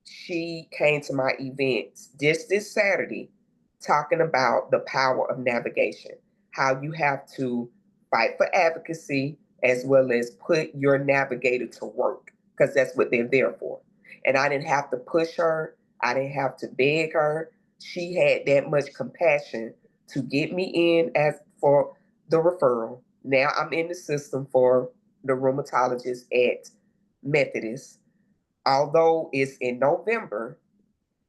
she came to my events just this Saturday talking about the power of navigation, how you have to fight for advocacy as well as put your navigator to work, because that's what they're there for. And I didn't have to push her, I didn't have to beg her. She had that much compassion to get me in as for the referral. Now I'm in the system for the rheumatologist at Methodist, although it's in November,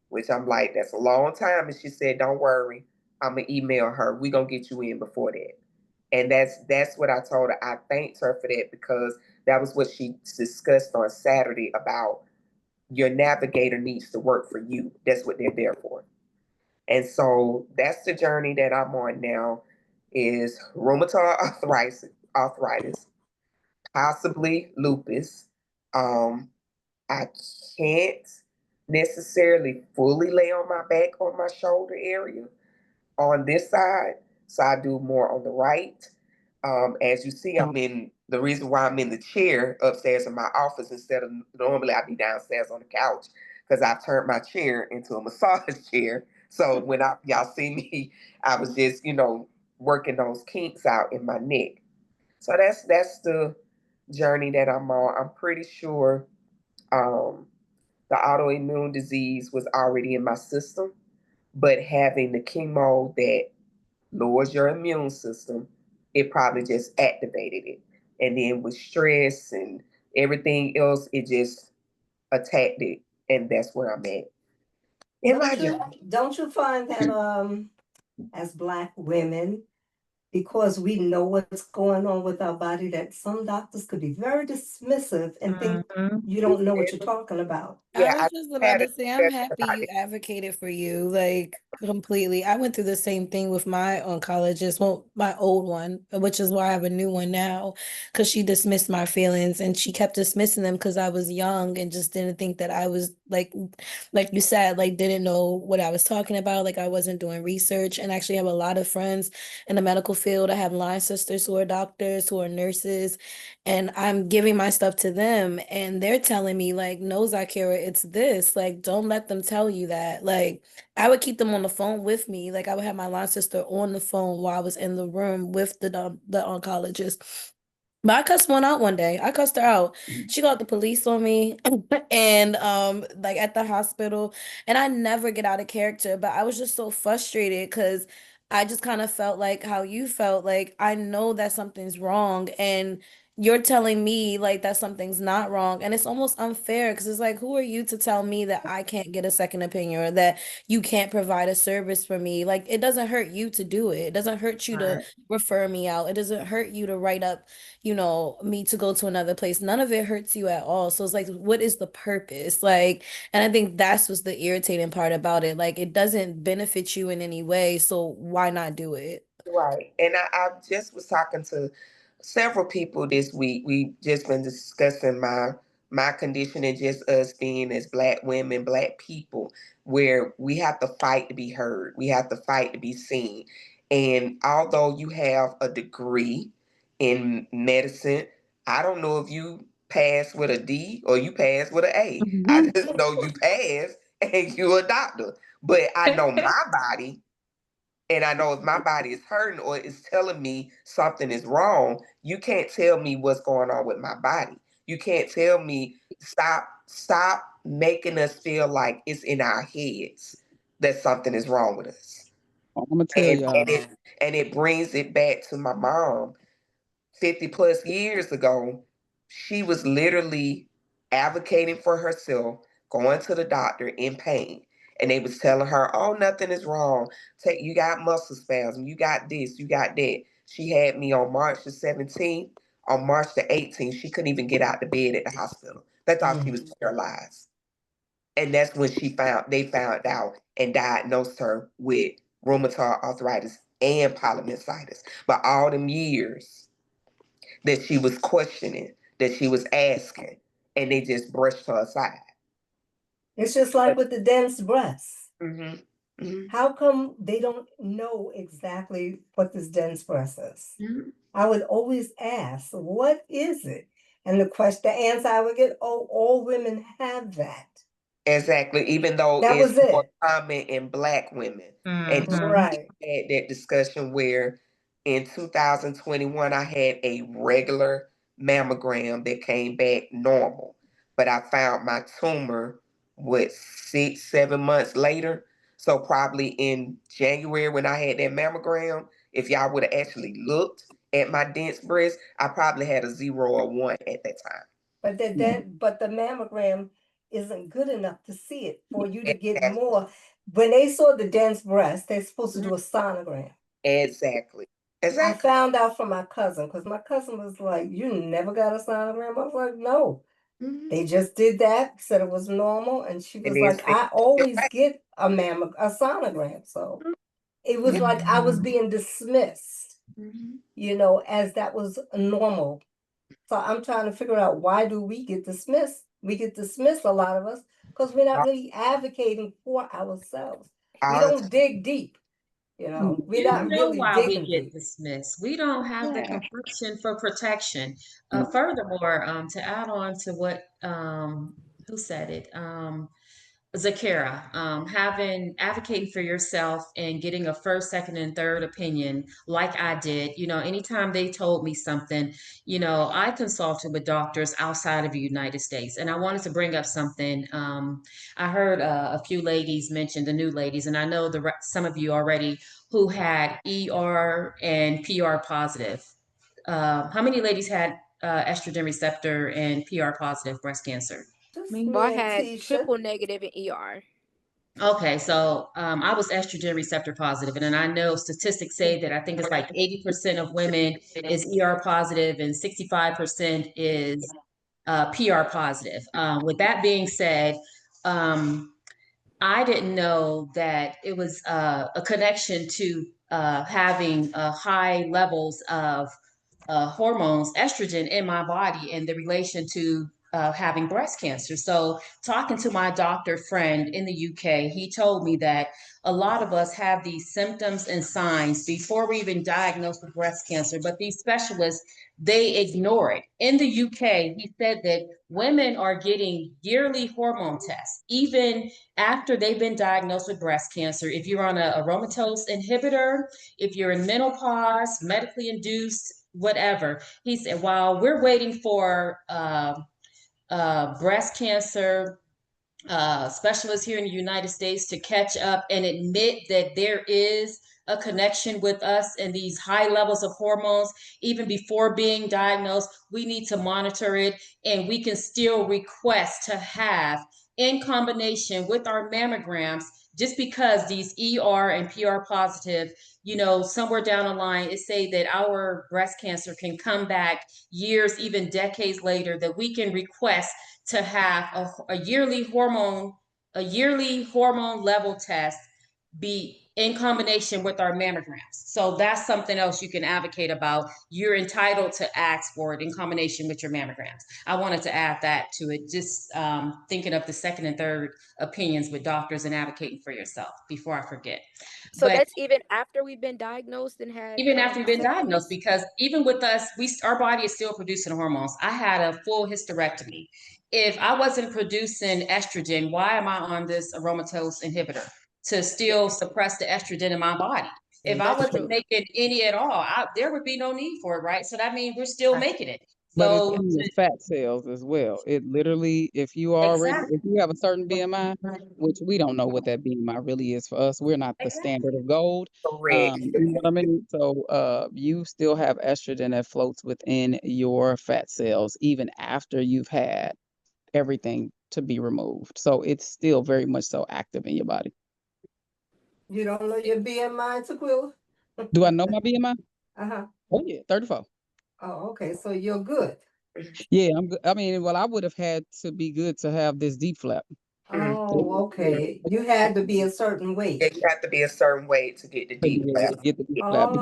which I'm like, that's a long time. And she said, don't worry, I'm gonna email her. We're gonna get you in before that. And that's what I told her. I thanked her for that because that was what she discussed on Saturday about your navigator needs to work for you. That's what they're there for. And so that's the journey that I'm on now is rheumatoid arthritis, possibly lupus. Um, I can't necessarily fully lay on my back on my shoulder area on this side. So I do more on the right. As you see, I'm in the reason why I'm in the chair upstairs in my office instead of normally I'd be downstairs on the couch because I've turned my chair into a massage chair. So when y'all see me, I was just, working those kinks out in my neck. So that's the journey that I'm on. I'm pretty sure um, the autoimmune disease was already in my system, but having the chemo that lowers your immune system, it probably just activated it. And then with stress and everything else, it just attacked it. And that's where I'm at. Don't you find that as Black women, because we know what's going on with our body, that some doctors could be very dismissive and think you don't know what you're talking about? I Yeah, was I just about had a to say, I'm discussion happy about you it. advocated for you, like completely. I went through the same thing with my oncologist, well, my old one, which is why I have a new one now, because she dismissed my feelings and she kept dismissing them because I was young and just didn't think that I was like you said, like didn't know what I was talking about, like I wasn't doing research. And actually have a lot of friends in the medical field. I have line sisters who are doctors, who are nurses, and I'm giving my stuff to them and they're telling me like, no, Zakira, it's this, like, don't let them tell you that. Like, I would keep them on the phone with me. Like, I would have my line sister on the phone while I was in the room with the oncologist. But I cussed one out one day. I cussed her out. She called the police on me and like at the hospital. And I never get out of character, but I was just so frustrated because I just kind of felt like how you felt. Like I know that something's wrong and you're telling me like that something's not wrong, and it's almost unfair because it's like, who are you to tell me that I can't get a second opinion or that you can't provide a service for me? Like, it doesn't hurt you to do it. It doesn't hurt you to Right. refer me out. It doesn't hurt you to write up, me to go to another place. None of it hurts you at all. So it's like, what is the purpose? Like, and I think that's what's the irritating part about it. Like, it doesn't benefit you in any way, so why not do it? Right. And I just was talking to several people this week. We just been discussing my condition and just us being as black women, black people, where we have to fight to be heard. We have to fight to be seen. And although you have a degree in medicine, I don't know if you pass with a D or you pass with an A. I just know you pass and you're a doctor. But I know my body, and I know if my body is hurting or is telling me something is wrong, you can't tell me what's going on with my body. You can't tell me stop making us feel like it's in our heads that something is wrong with us. I'm gonna tell And y'all. and it brings it back to my mom. 50 plus years ago, she was literally advocating for herself, going to the doctor in pain. And they was telling her, oh, nothing is wrong. You got muscle spasm, you got this, you got that. She had me on March the 17th. On March the 18th, she couldn't even get out of bed at the hospital. They thought she was paralyzed. And that's when they found out and diagnosed her with rheumatoid arthritis and polymyositis. But all them years that she was questioning, that she was asking, and they just brushed her aside. It's just like with the dense breasts. Mm-hmm. Mm-hmm. How come they don't know exactly what this dense breast is? Mm-hmm. I would always ask, what is it? And the answer I would get, oh, all women have that. Exactly, even though That it's was more it. common in black women. And Mhm. Right. we had that discussion where in 2021 I had a regular mammogram that came back normal, but I found my tumor 6, 7 months later. So probably in January when I had that mammogram, if y'all would have actually looked at my dense breast, I probably had a 0 or 1 at that time. But the mammogram isn't good enough to see it for you to get Exactly. more. When they saw the dense breast, they're supposed to do a sonogram. Exactly. I Exactly. found out from my cousin, because my cousin was like, you never got a sonogram? I was like, no. Mhm. They just did that, said it was normal, and she And was then like, say, I always get a sonogram. So it was yeah. like I was being dismissed, Mhm. as that was normal. So I'm trying to figure out, why do we get dismissed? We get dismissed, a lot of us, because we're not All really advocating for ourselves. We all the don't time. dig deep, we're You not know really why we digging get deep. dismissed. We don't have the Yeah. complexion for protection. Mhm. Furthermore, to add on to what who said it? Zakira, having advocating for yourself and getting a first, second, and third opinion, like I did. Anytime they told me something, I consulted with doctors outside of the United States, and I wanted to bring up something. I heard a few ladies mention the new ladies, and I know some of you already who had ER and PR positive. How many ladies had estrogen receptor and PR positive breast cancer? Just Well, me I and had Tisha. triple negative in ER. Okay, so I was estrogen receptor positive, and then I know statistics say that I think it's like 80% of women is ER positive and 65% is PR positive. With that being said, um, I didn't know that it was a connection to having high levels of hormones, estrogen in my body, and the relation to having breast cancer. So, talking to my doctor friend in the UK, he told me that a lot of us have these symptoms and signs before we even diagnosed with breast cancer, but these specialists, they ignore it. In the UK, he said that women are getting yearly hormone tests, even after they've been diagnosed with breast cancer. If you're on a aromatase inhibitor, if you're in menopause, medically induced, whatever. He said, while we're waiting for breast cancer specialists here in the United States to catch up and admit that there is a connection with us and these high levels of hormones even before being diagnosed. We need to monitor it, and we can still request to have, in combination with our mammograms, just because these ER and PR positive, somewhere down the line, it say that our breast cancer can come back years, even decades later, that we can request to have a yearly hormone level test be in combination with our mammograms. So that's something else you can advocate about. You're entitled to ask for it in combination with your mammograms. I wanted to add that to it, just thinking of the second and third opinions with doctors and advocating for yourself before I forget. So But that's even after we've been diagnosed and had even after you've been diagnosed, mastectomies? because even with us, our body is still producing hormones. I had a full hysterectomy. If I wasn't producing estrogen, why am I on this aromatase inhibitor? To Yeah, still suppress the estrogen in my body. If I that's wasn't true. making any at all, there would be no need for it, right? So that means we're still making it. But it's So in your fat cells as well. It literally, if you have a certain BMI, which we don't know what that BMI really is for us, we're not the standard of gold. Correct. You know what I mean? So, you still have estrogen that floats within your fat cells even after you've had everything to be removed. So it's still very much so active in your body. You don't know your BMI, Tequila? Do I know my BMI? Uh-huh. Oh yeah, 34. Oh, okay, so you're good. Yeah, I'm good. I mean, well, I would have had to be good to have this deep flap. Oh, okay. You had to be a certain weight. You have to be a certain weight to get the To deep be able flap. to get the deep flap. So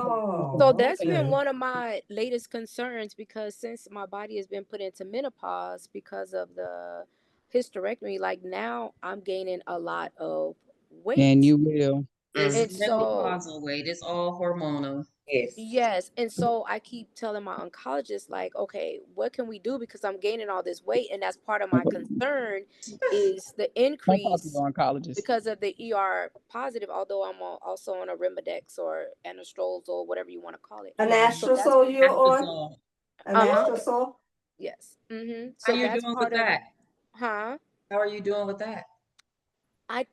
Oh, that's been okay. one of my latest concerns, because since my body has been put into menopause because of the hysterectomy, like now I'm gaining a lot of And weight. you will. this And so, menopausal weight is all hormonal. Yes. yes, and so I keep telling my oncologist, like, okay, what can we do? Because I'm gaining all this weight, and that's part of my concern is the Don't talk to increase your oncologist. because of the ER positive, although I'm also on a Rimadex or anastrozole or whatever you want to call it. An So that's, astrosol you're on? Anastrozole. An uh-huh, astrosol? yes. How So you that's doing with part of, that? huh? How are you doing with that? I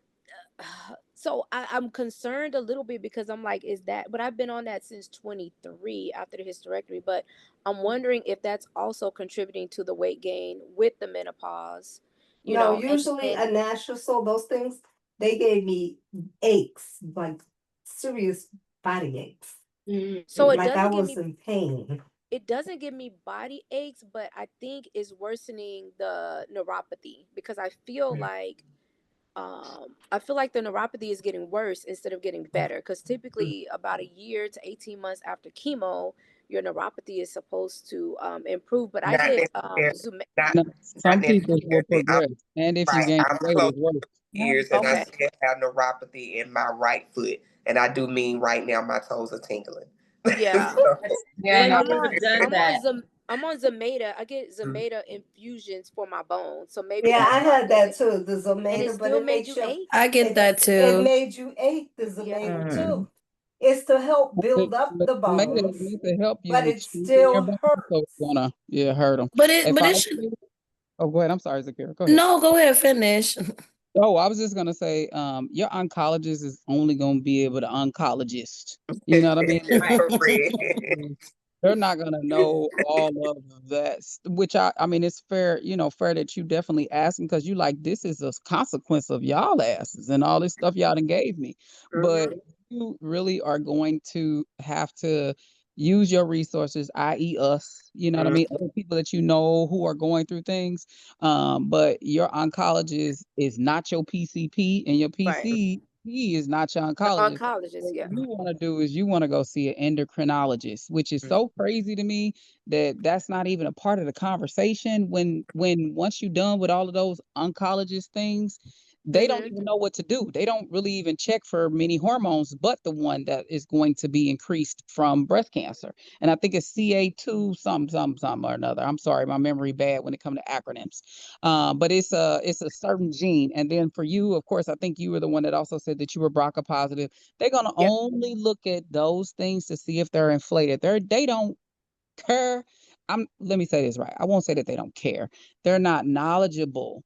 so I'm concerned a little bit because I'm like, is that? But I've been on that since 23 after the hysterectomy. But I'm wondering if that's also contributing to the weight gain with the menopause, No, and usually then a astrosol, those things, they gave me aches, like serious body aches. so Like I was in pain. it doesn't give me body aches, but I think it's worsening the neuropathy because I feel like the neuropathy is getting worse instead of getting better, because typically about a year to 18 months after chemo, your neuropathy is supposed to improve. But I Not get necessarily. Zoom. Not No, not some people will necessarily. I'm progress, and if you right. gain I'm weight, close it's worse. to years and I Okay. still have neuropathy in my right foot. And I do mean right now my toes are tingling. Yeah. Yeah, But and you would have done that. I'm on Zometa. I get Zometa infusions for my bones, so maybe Yeah, that's I part had of that it. too, the And it Zometa, but still it made makes you you ache. I get that it too. made you ache, the Yeah. Zometa too. It's to help build up the Maybe it's bones, meant to help you but with it strengthening your still bones, so it's hurts. gonna hurt them. But If I it was should you- oh, go ahead. I'm sorry, Zakira. Go ahead. no, go ahead, finish. Oh, I was just gonna say, your oncologist is only gonna be able to oncologist. You know what I mean? Right. Correct. They're not gonna know all of that, which I mean, it's fair, fair that you definitely asking because you like this is a consequence of y'all asses and all this stuff y'all done gave me. But you really are going to have to use your resources, i.e., us. You know what I mean? Other people that you know who are going through things. But your oncologist is not your PCP, and your Right. PCP is not your The oncologist. oncologist. What Yeah. you want to do is you want to go see an endocrinologist, which is so crazy to me that that's not even a part of the conversation. When once you're done with all of those oncologist things, they don't Mm-hmm. even know what to do. They don't really even check for many hormones, but the one that is going to be increased from breast cancer. And I think it's CA2 something or another. I'm sorry, my memory bad when it comes to acronyms. But it's a certain gene. And then for you, of course, I think you were the one that also said that you were BRCA positive. They're gonna Yeah. only look at those things to see if they're inflated. They don't care. Let me say this right. I won't say that they don't care. They're not knowledgeable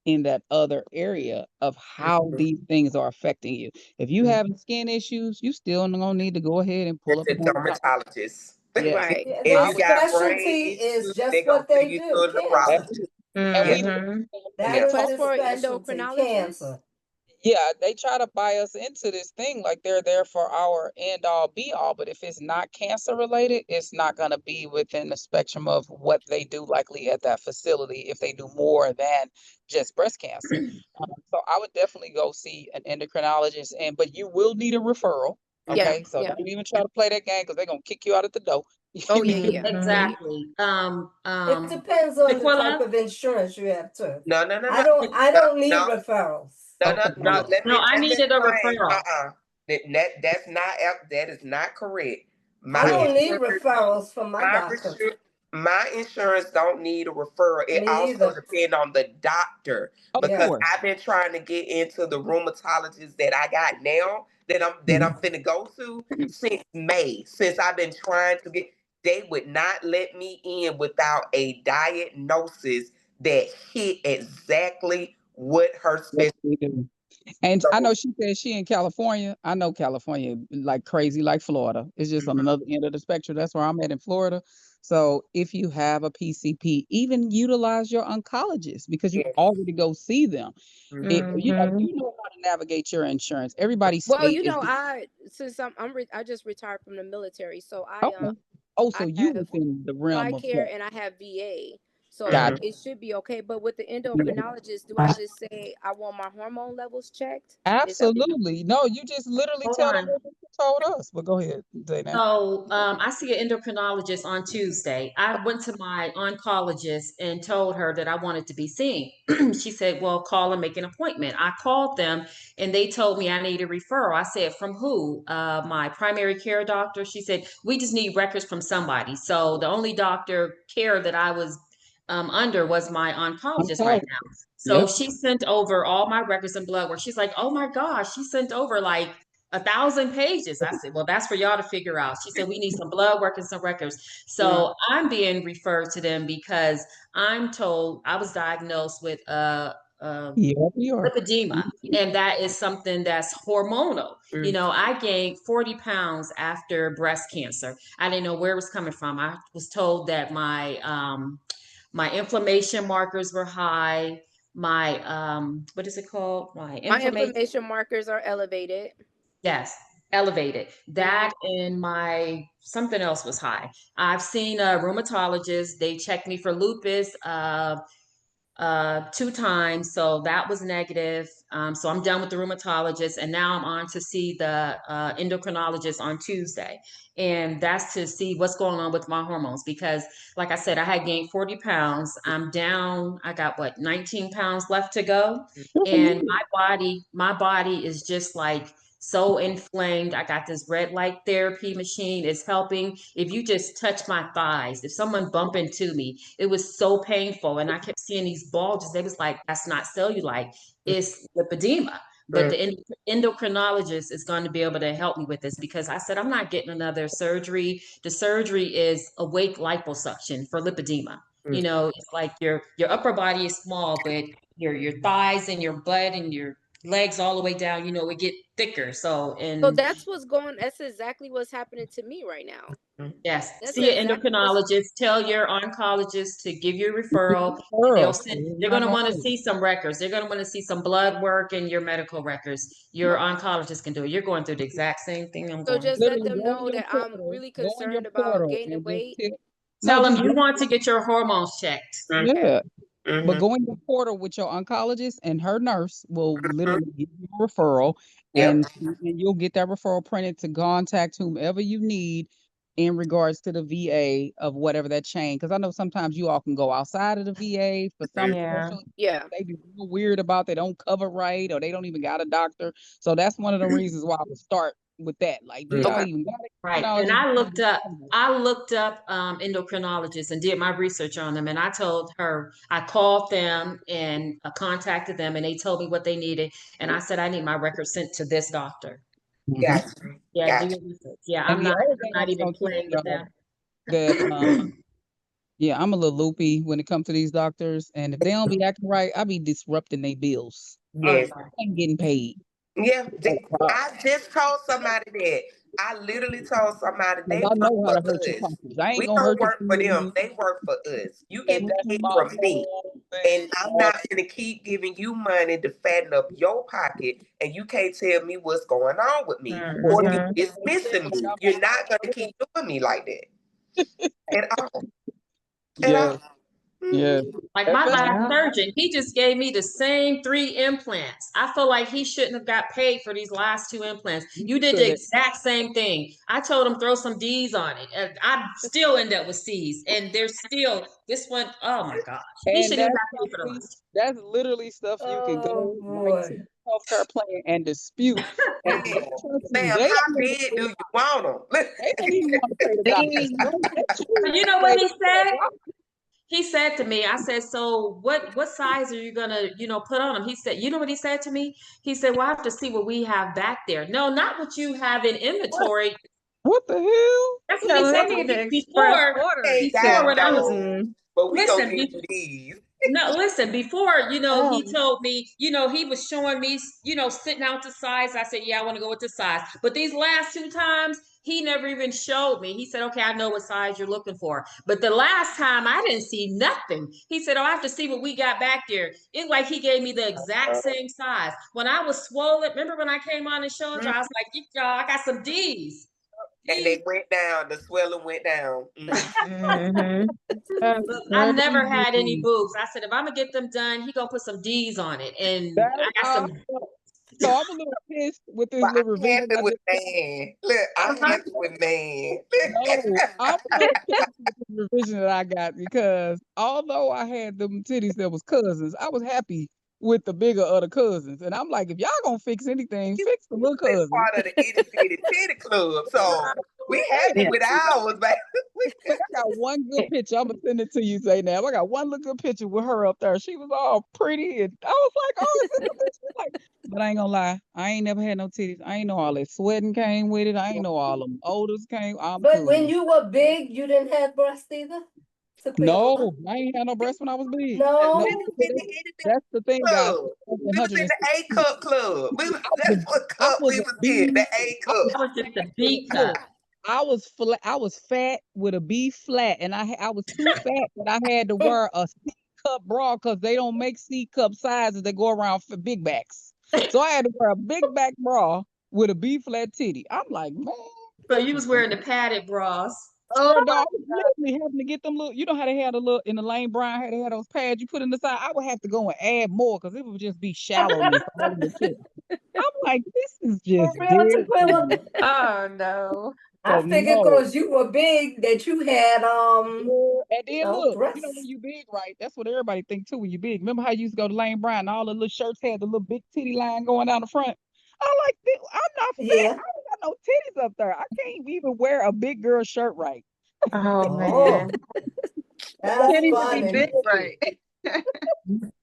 in that other area of how these things are affecting you. If you having skin issues, you still gonna need to go ahead and pull It's up a a dermatologist. dermatologist. Yeah. Right. Yeah, If their you got specialty brain is issues, they just gonna what send they you do, to a cancer. neurologist. And we Yeah, Mm-hmm. That yeah. is Oh, their for an specialty, endocrinologist? cancer. yeah, they try to buy us into this thing like they're there for our end all be all, but if it's not cancer related, it's not going to be within the spectrum of what they do likely at that facility if they do more than just breast cancer. So I would definitely go see an endocrinologist, and but you will need a referral. Yeah, Okay, so yeah. don't even try to play that game because they're gonna kick you out at the door. Oh, You yeah, need to yeah. Mm-hmm. Yeah. Exactly. It depends on the type Daquilla? of insurance you have too. No, no, no, I no, don't I no, don't need no, referrals. no, no, okay. no. Let No, me I just needed a explain. referral. That's not that is not correct. I My Yeah, don't need insurance, referrals from my my doctor. insurance, my insurance don't need a referral. It Me also either. depends on the doctor of because Yeah. course. I've been trying to get into the rheumatologist that I got now that I'm Mhm. finna go to since May. Since I've been trying to get, they would not let me in without a diagnosis that hit exactly what her Yes, specialty. we do. And I So, know she said she in California. I know California like crazy, like Florida. It's just on another end of the spectrum. That's where I'm at in Florida. So if you have a PCP, even utilize your oncologist because you yes. already go see them. It, Mhm. Mm-hmm. you know how to navigate your insurance. Everybody's Well, state is since I just retired from the military, so okay. Oh, so I you have within the realm of TRICARE that. and I have VA. So Got Mhm. it should be okay. But with the it. endocrinologist, do I just say I want my hormone levels checked? Is that Absolutely. No, you just literally Hold tell them on. what you told us. But go ahead, Zaynab. So I see an endocrinologist on Tuesday. I went to my oncologist and told her that I wanted to be seen. She said, well, call and make an appointment. I called them and they told me I need a referral. I said, from who? My primary care doctor. She said, we just need records from somebody. So the only doctor care that I was under was my I'm oncologist right calling. now. So Yep. she sent over all my records and blood work. She's like, oh my gosh, she sent over like 1,000 pages. I said, well, that's for y'all to figure out. She said, we need some blood work and some records. So I'm being referred to them because I'm told I was diagnosed with Yep, you are. lipedema, and that is something that's hormonal. You Mhm. know, I gained 40 pounds after breast cancer. I didn't know where it was coming from. I was told that my inflammation markers were high. My what is it called? My my inflammation. inflammation markers are elevated? Yes, elevated. That and my something else was high. I've seen a rheumatologist. They checked me for lupus. 2 times. So that was negative. So I'm done with the rheumatologist, and now I'm on to see the endocrinologist on Tuesday. And that's to see what's going on with my hormones because, like I said, I had gained 40 pounds. I'm down. I got what, 19 pounds left to go. Good for And you. my body is just like so inflamed. I got this red light therapy machine. It's helping. If you just touch my thighs, if someone bump into me, it was so painful. And I kept seeing these bulges. They was like, that's not cellulite, it's lipedema. But the endocrinologist is going to be able to help me with this because I said, I'm not getting another surgery. The surgery is awake liposuction for lipedema. You know, it's like your upper body is small, but your thighs and your butt and your legs all the way down, you know, it get thicker. So, So and that's exactly what's happening to me right now. yes, That's see an exactly what's endocrinologist. Tell your oncologist to give you a referral. They'll Girl, send. it's They're not going to gonna want to hurt. see some records. They're going to want to see some blood work and your medical records. Your oncologist can do it. You're going through the exact same thing I'm so going just through. let Literally them go in know your that I'm portal, really go in your concerned about portal gaining and just weight. no, Tell them just you go. want to get your hormones checked. Yeah. But Mhm. go in your portal with your oncologist and her nurse will Mhm. literally give you a referral Yep. and you'll get that referral printed to contact whomever you need in regards to the VA of whatever that chain. Because I know sometimes you all can go outside of the VA for some Yeah. special Yeah. they be real weird about they don't cover right or they don't even got a doctor. So that's one of the reasons why I would start with that. Like, do y'all Okay. even got it? Right. No, And just I looked up endocrinologists and did my research on them. And I told her, I called them and contacted them and they told me what they needed. And I said, I need my records sent to this doctor. Mhm. Gotcha. Yeah, do Gotcha. your research. Yeah, And I'm the not other I'm thing I not was even gonna tell playing with y'all them. that Yeah, I'm a little loopy when it comes to these doctors, and if they don't be acting right, I be disrupting their bills. Yes. I ain't getting paid. Yeah. Like, I just told somebody that. I literally told somebody they I work know how for to hurt your us. pockets. I ain't We gonna don't hurt your work for them. feelings, They work for us. You and get the that's heat my from me. whole And thing. I'm not going to keep giving you money to fatten up your pocket, and you can't tell me what's going on with me, Well, or what you Mhm. you dismissing said, me. You're not going to keep doing me like that at all. At yes, all. Mhm. yes. Like my Especially last Yeah. surgeon, he just gave me the same 3 implants. I feel like he shouldn't have got paid for these last 2 implants. you You did the shouldn't. exact same thing. I told him throw some D's on it. And I still end up with C's. And there's still this one, oh my gosh. He And shouldn't even that's got paid for the something, last. that's literally stuff you can Oh go right to boy. the healthcare plan and dispute. And Man, trust me, ma'am, they how don't even, big do you want them? they don't even want to pay the doctors. They choose But you to know pay what he said? the He said to me, I said, so what size are you gonna, put on them? He said, you know what he said to me? He said, well, I have to see what we have back there. No, not what you have in what? inventory. What the hell? That's what he So said they to need to me express before. orders. Ain't Before got when I was those, Mm-mm. but we gonna listen, get you these. no, listen, before, he Um, told me, he was showing me, sitting out the size. I said, yeah, I want to go with the size. But these last 2 times, he never even showed me. He said, okay, I know what size you're looking for. But the last time I didn't see nothing. He said, oh, I have to see what we got back there. It's like he gave me the exact same size. When I was swollen, remember when I came on and showed you, I was like, y'all, I got some D's. And D's. they went down. The swelling went down. Mhm. That's Look, I never had any crazy. boobs. I said, if I'm gonna get them done, he gonna put some D's on it. And That's I got how I some. felt. So I'm a little pissed with this But little I'm revision happy I with just got. man. Look, I'm Uh-huh. happy with man. No, I'm a little pissed with the revision that I got because although I had them titties that was cousins, I was happy with the bigger of the cousins. And I'm like, if y'all gonna fix anything, You fix the little is cousin. part of the itty bitty titty club, so we happy Yeah. with ours, baby. Look, I got one good picture. I'm gonna send it to you, Zaynab. I got one little good picture with her up there. She was all pretty, and I was like, "Oh, is this the picture?" She's like, but I ain't gonna lie, I ain't never had no titties. I ain't know all that sweating came with it. I ain't know all them odors came. I'm but when cool. you were big, you didn't have breasts either to clear them up? No, I ain't had no breasts when I was big. No, No. We was because in the itty bitty that's the thing, guys. club. I was We was in the A 160. cup club. I was That's what I cup was we a was in. B. The A I cup. was I was just a look, B cup. look, I was flat. I was fat with a B flat, and I was too fat that I had to wear a C cup bra because they don't make C cup sizes that go around for big backs. So I had to wear a big back bra with a B flat titty. I'm like, man, So this you was is wearing the padded bras. swear dog. I was literally having to get them little. You know how they had a little in the Lane Bryant had they had those pads you put in the side. I would have to go and add more because it would just be shallowness all in the chest. I'm like, this is For just real, dead Tequila? wrong. Oh no. I So figured no. because you were big that you had And then look, you know when breasts. you big, right? That's what everybody think too when you big. Remember how you used to go to Lane Bryant and all the little shirts had the little big titty line going down the front? I like this. I'm not fat. Yeah. I don't got no titties up there. I can't even wear a big girl shirt right. Oh Oh, man. that's Can't even be funny. big right.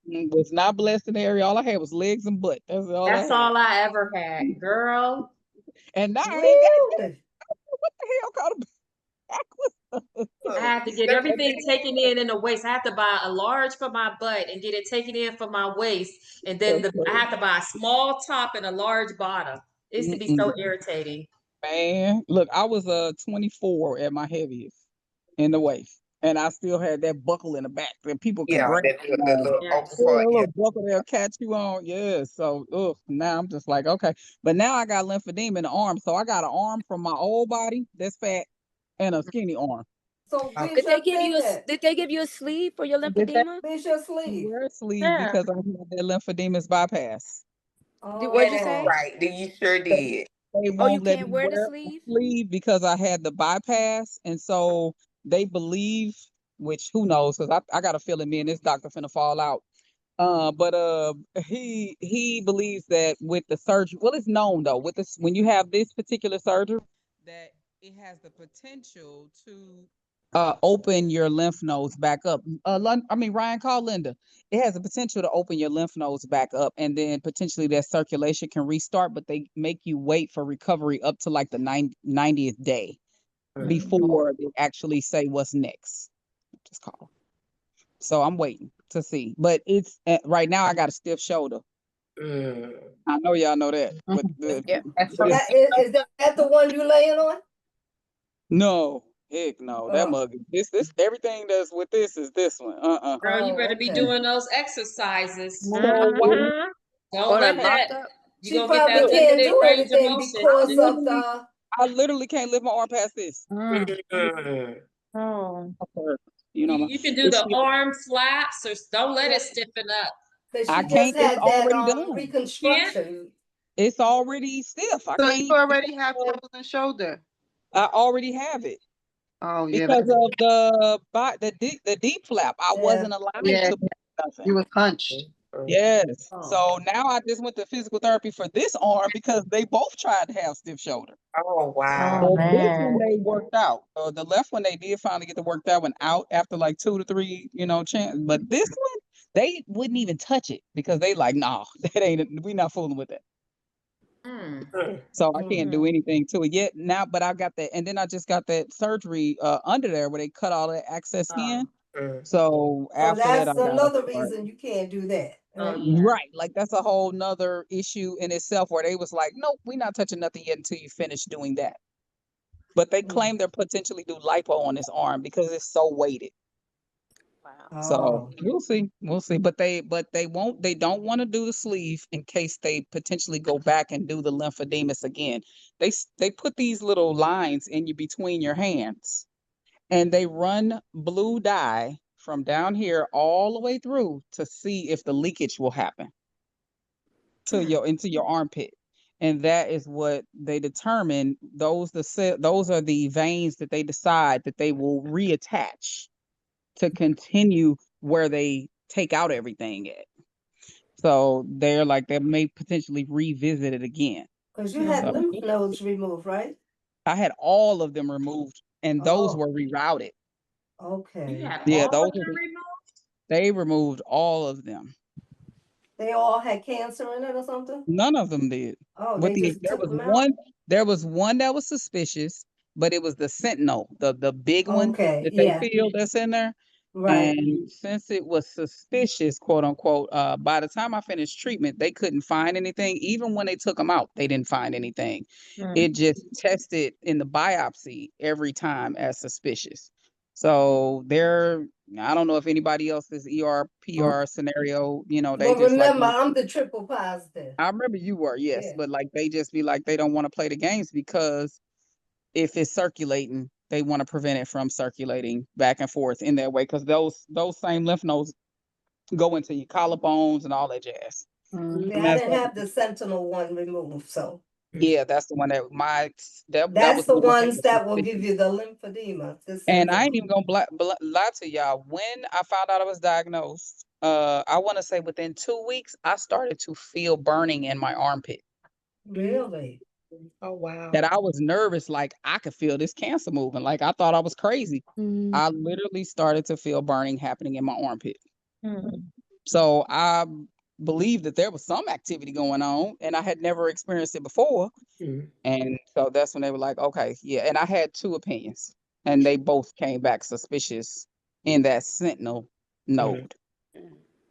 Was not blessed in the area. All I had was legs and butt. That's all I That's had. all I ever had, girl. And now I ain't got that. Really? What the hell called a backwards? I Look, had to get let me And everything see. then taken in the waist. I had to buy a large for my butt and get it taken in for my waist, and then that's I crazy. had to buy a small top and a large bottom. It used to be Mm-mm. so irritating. Man, look, I was 24 at my heaviest in the waist, and I still had that buckle in the back that people could Yeah, grab that you the on. little open Yes. Yeah, a part. Yeah. little buckle they'll catch you on. Yeah, so now I'm just like, okay. But now I got lymphedema in the arm. So I got an arm from my old body that's fat and a skinny arm. So Okay. Bisha did. Did they give you a sleeve for your Did that lymphedema? Bisha sleeve. wear a sleeve Yeah. because I had that lymphodemus bypass. What'd And you that's Oh. say? right. You sure They did. they Oh, you won't let me can't wear the wear a sleeve? sleeve because I had the bypass. And so they believe, which who knows, because I got a feeling me and this doctor finna fall out. But he believes that with the surgery, well, it's known though, with this when you have this particular surgery, that it has the potential to open your lymph nodes back up. Ryan, call Linda. It has the potential to open your lymph nodes back up, and then potentially that circulation can restart. But they make you wait for recovery up to like the 90th day Mm. before they actually say what's next. it's called. So I'm waiting to see. But it's right now I got a stiff shoulder. I know y'all know that. But Yeah. Is that the one you laying on? no, heck no. That Oh. mug is this everything that's with this is this one. Girl, you Oh, better be okay. doing those exercises. So why Mhm. Don't Or let the that. lockup. You She gonna get that probably look, can't limited do range of anything motion. because of the. I literally can't lift my arm past this. Oh. You know, You can do it's the arm flaps, or don't let it stiffen up. But I she just can't. It's had that already done. reconstruction. It's already stiff. I So can't. you already have frozen shoulder. I already have it Oh yeah, because of the deep flap. I Yeah. wasn't allowed yeah. to put nothing. You was punched. Yes. Oh. So now I just went to physical therapy for this arm because they both tried to have stiff shoulder. Oh wow. Oh This one man. they worked out. The left one they did finally get to work that one out after like 2 to 3, chance. But this one they wouldn't even touch it because they like, nah, that ain't we not fooling with that. So I can't do anything to it yet now. But I got that, and then I just got that surgery under there where they cut all that excess skin. So after that, I That's got another reason you can't do that. right. Like that's a whole nother issue in itself where they was like, nope, we're not touching nothing yet until you finish doing that. But they claim they're potentially do lipo on this arm because it's so weighted. Wow. So Oh. we'll see. We'll see. But they don't want to do the sleeve in case they potentially go back and do the lymphodemus again. They put these little lines in you between your hands and they run blue dye from down here all the way through to see if the leakage will happen to into your armpit. And that is what they determine. Those are the veins that they decide that they will reattach to continue where they take out everything at. So they're like they may potentially revisit it again. Because you had So lymph nodes removed, right? I had all of them removed, and those were rerouted. Okay. You had Yeah, all those of them are removed? they removed all of them. They all had cancer in it or something? None of them did. Oh, With they the just there took was them out? one there was one that was suspicious, but it was the sentinel, the big one Okay, that they yeah, feel that's in there. right. And since it was suspicious, quote unquote, by the time I finished treatment, they couldn't find anything. Even when they took them out, they didn't find anything. It just tested in the biopsy every time as suspicious. So I don't know if anybody else's ER, PR scenario, they Well, just like, remember, I'm the triple positive. I remember you were, yes, Yeah. but like they just be like, they don't want to play the games because if it's circulating, they want to prevent it from circulating back and forth in that way because those same lymph nodes go into your collarbones and all that jazz. Yeah, And I that's didn't have the sentinel one removed, so yeah, that's the one that that that's was the the one that ones was that will give suspicious. you the lymphedema. The And I ain't sentinel. even gonna lie to y'all. When I found out I was diagnosed, I want to say within 2 weeks, I started to feel burning in my armpit. Really? Oh wow. That I was nervous, like I could feel this cancer moving. Like I thought I was crazy. I literally started to feel burning happening in my armpit. So I believed that there was some activity going on and I had never experienced it before. And so that's when they were like, okay, yeah. And I had two opinions and they both came back suspicious in that sentinel node.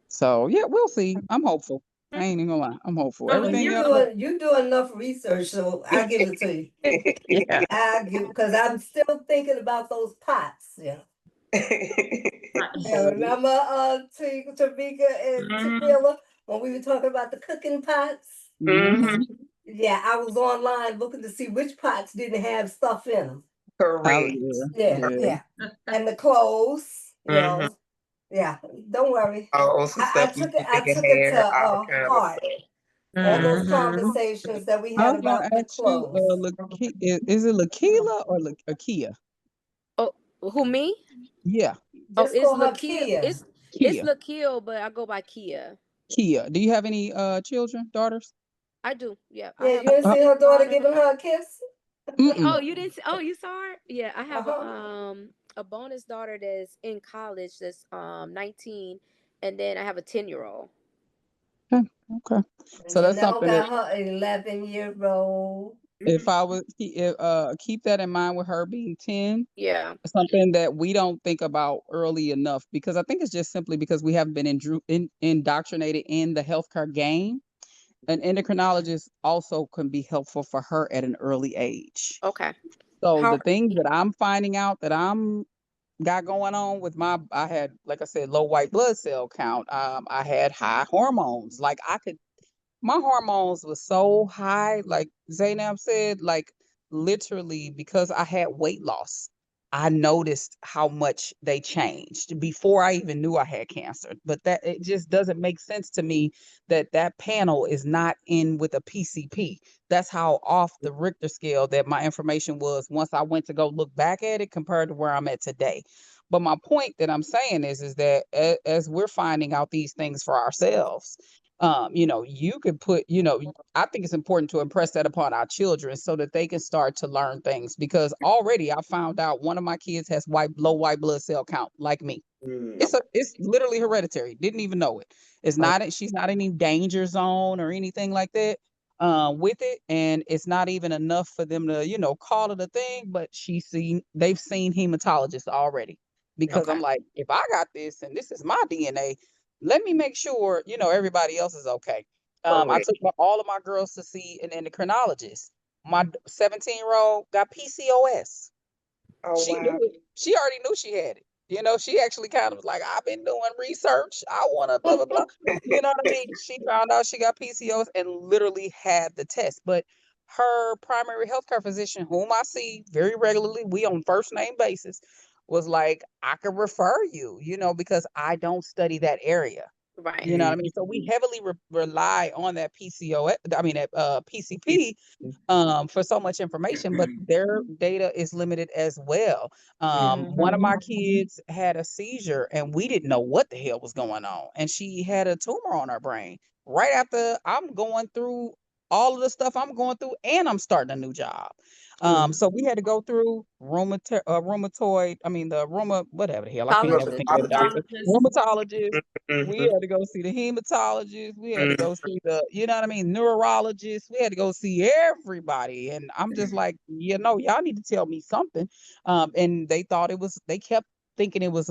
So yeah, we'll see. I'm hopeful. I ain't even gonna lie. I'm hopeful. Well, Everything you else. do enough research, so I give it to you. Yeah. Because I'm still thinking about those pots. Yeah. Yeah, remember Tamika and Tequila when we were talking about the cooking pots? Yeah, I was online looking to see which pots didn't have stuff in them. Oh, Correct. Yeah, yeah. And the clothes, yeah, don't worry. Also I stuff you took it take your to hair, all kind of heart. All those conversations that we I had was gonna about the ask you, clothes. is it Lakeila or Akia? Oh, who me? Yeah, Oh, Just it's call her Lakeil. Kia. It's Kia. Lakeil, but I go by Kia. Kia. Do you have any children, daughters? I do. Yeah, I Yeah, have you didn't see her daughter giving her a kiss? Oh, you didn't. Oh, you saw her? Yeah, I have a bonus daughter that's in college that's 19, and then I have a 10-year-old. Okay. So that's Janelle something that got her 11-year-old. If I was keep that in mind with her being 10, Yeah. something that we don't think about early enough, because I think it's just simply because we haven't been indoctrinated in the healthcare game. An endocrinologist also can be helpful for her at an early age. Okay. So How? the things that I'm finding out that I'm got going on with I had, like I said, low white blood cell count. I had high hormones. Like my hormones was so high, like Zainab said, like literally because I had weight loss. I noticed how much they changed before I even knew I had cancer. But that it just doesn't make sense to me that that panel is not in with a PCP. That's how off the Richter scale that my information was once I went to go look back at it compared to where I'm at today. But my point that I'm saying is that as we're finding out these things for ourselves, you could put, I think it's important to impress that upon our children so that they can start to learn things, because already I found out one of my kids has low white blood cell count like me. Okay. It's literally hereditary. Didn't even know it. It's not, she's not in any danger zone or anything like that with it. And it's not even enough for them to, call it a thing, but they've seen hematologists already, because Okay. I'm like, if I got this and this is my DNA, let me make sure, everybody else is okay. I Correct. took all of my girls to see an endocrinologist. My 17-year-old got PCOS. Oh She knew wow. it. She already knew she had it. She actually kind of was like, I've been doing research. I want to blah, blah, blah. You know what I mean? She found out she got PCOS and literally had the test. But her primary healthcare physician, whom I see very regularly, we on first name basis, was like, I could refer you, because I don't study that area. Right. You know what I mean? So we heavily rely on that PCOS, I mean, that PCP for so much information, but their data is limited as well. One of my kids had a seizure and we didn't know what the hell was going on. And she had a tumor on her brain right after I'm going through all of the stuff I'm going through and I'm starting a new job. So we had to go through rheumatoid, I mean, the whatever the hell, I can't never think of the doctor, rheumatologist. We Mhm. had to go see the hematologist. We had to go see the, neurologist. We had to go see everybody. And I'm just like, y'all need to tell me something. And they kept thinking it was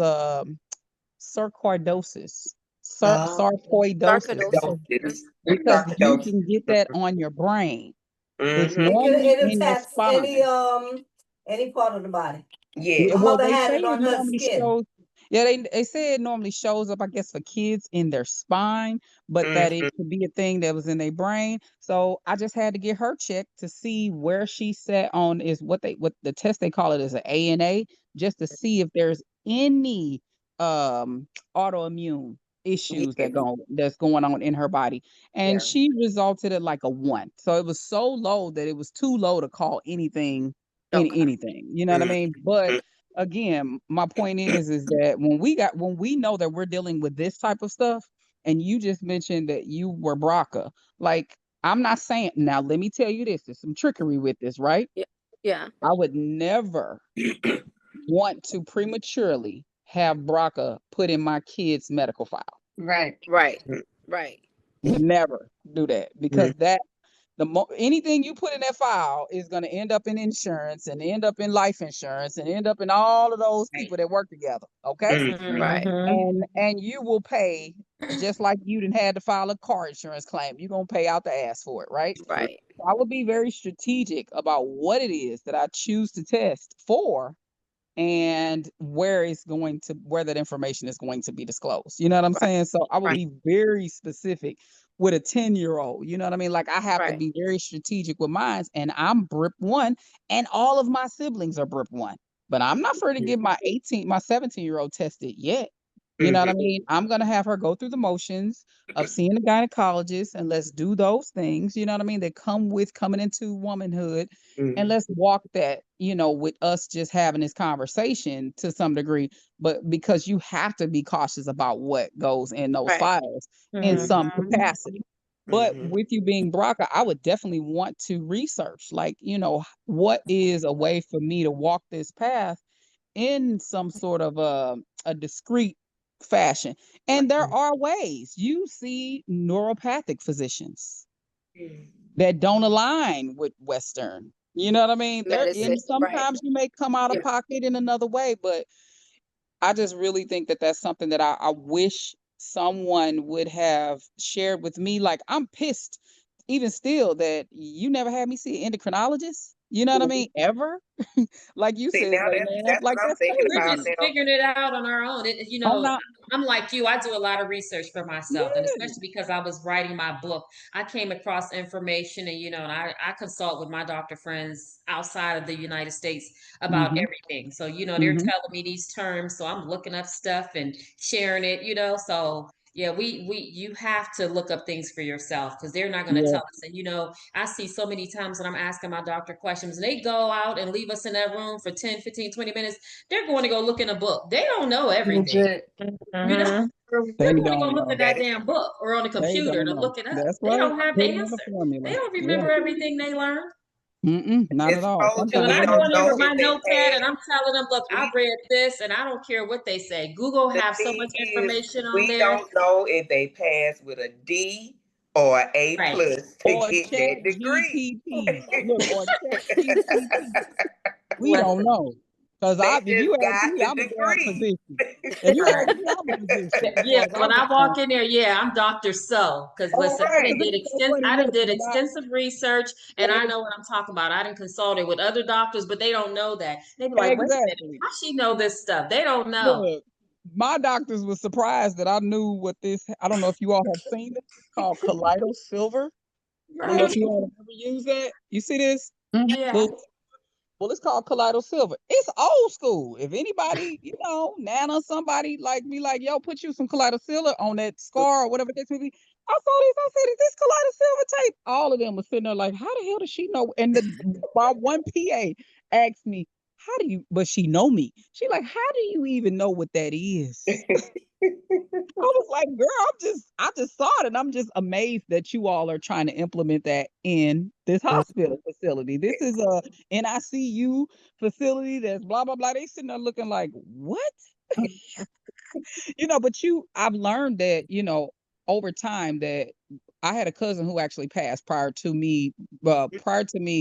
sarcoidosis, Oh, sarcoidosis, Sarcoidosis. sarcoidosis. because you Sarcoidosis. can get that on your brain. It's Mm-hmm. normally It in your attacks any spine. any part of the body. Yeah, My Yes. well, mother they had say it it on her normally skin. shows. Yeah, they say it normally shows up, I guess, for kids in their spine, but that it Mm-hmm. could be a thing that was in their brain. So I just had to get her checked to see where she sat on is what the test they call it is an ANA, just to see if there's any autoimmune issues Yes. that's going on in her body. And Yeah. she resulted at like a 1. So it was so low that it was too low to call anything Okay. anything. You know what I mean? But Mm-hmm. again, my point is that when we know that we're dealing with this type of stuff, and you just mentioned that you were BRCA, like I'm not saying now. Let me tell you this: there's some trickery with this, right? Yeah. Yeah. I would never want to prematurely have BRCA put in my kid's medical file. Right. Right. Right. Never do that, because anything you put in that file is going to end up in insurance and end up in life insurance and end up in all of those people that work together. Okay. Mm-hmm. Right. And you will pay just like you didn't had to file a car insurance claim. You're going to pay out the ass for it. Right. Right. So I would be very strategic about what it is that I choose to test for and where that information is going to be disclosed. You know what I'm Right. saying? So I would Right. be very specific with a 10-year-old. You know what I mean? Like I have to Right. be very strategic with mine, and I'm BRIP1 and all of my siblings are BRIP1. But I'm not afraid to get my 17-year-old tested yet. You know what I Mm-hmm. mean? I'm gonna have her go through the motions of seeing a gynecologist, and let's do those things, you know what I mean, that come with coming into womanhood, and Mm-hmm. let's walk that, with us just having this conversation to some degree, but because you have to be cautious about what goes in those Right. files in some capacity. But Mm-hmm. with you being BRCA, I would definitely want to research, like, what is a way for me to walk this path in some sort of a discreet fashion. And there are ways. You see neuropathic physicians. that don't align with Western. You know what I mean? Medicine, And right? sometimes you may come out of Yeah. pocket in another way, but I just really think that that's something that I wish someone would have shared with me. Like, I'm pissed, even still, that you never had me see an endocrinologist. You know what I mean? Ever? Like you See, said, now Zaynab, that's what like I'm that's thinking We're about crazy. just now. figuring it out on our own. I'm not. I'm like you. I do a lot of research for myself, and Yeah. especially because I was writing my book, I came across information, and and I consult with my doctor friends outside of the United States about Mm-hmm. everything. So they're Mm-hmm. telling me these terms, so I'm looking up stuff and sharing it. So yeah, we you have to look up things for yourself because they're not going to Yeah. tell us. And I see so many times when I'm asking my doctor questions, and they go out and leave us in that room for 10, 15, 20 minutes. They're going to go look in a book. They don't know everything. Legit. You know, Mm-hmm. They they're going to go don't look at know. that That is damn book or on the They computer don't to know. look it up. That's They right. don't have the Put it in the answer. They formula. don't Yeah. remember everything they learned. Not at it's all. told And you when Sometimes we I they go don't need in there know with help. my if they notepad and pass. I'm telling them, look, I We read this and I don't care what they say. Google the have so thing much is information on we there. don't know if they pass with a D or A Right. plus to Or get chat that degree. GPT. Look, or chat GPT. We don't Listen. know. Because They if you just ask got me, the I'm a damn degree. physician. If you Right. ask me, I'm a physician. As Yeah, far as when I'm I walk concerned. in there, yeah, I'm Dr. So. Because All listen, right. Because it's so funny. I done Look, did when I extensive research and I know what I'm talking about. I done consulted with other doctors, but they don't know that. They be like, wait a minute, exactly. how she know this stuff? They don't know. Look, my doctors was surprised that I knew what this. I don't know if you all have seen it. It's called colloidal silver. I don't know if Right. you all have ever used that. You see this? Yeah. Little Well, it's called Colloidal Silver. It's old school. If anybody, Nana, somebody like me, like, yo, put you some Colloidal Silver on that scar or whatever this may be. I saw this. I said, is this Colloidal Silver tape? All of them were sitting there like, how the hell does she know? And my one PA asked me, how do you, but she know me. She like, how do you even know what that is? I was like, girl, I just saw it and I'm just amazed that you all are trying to implement that in this hospital facility. This is a NICU facility that's blah blah blah. They sitting there looking like, what? But I've learned that, over time that I had a cousin who actually passed prior to me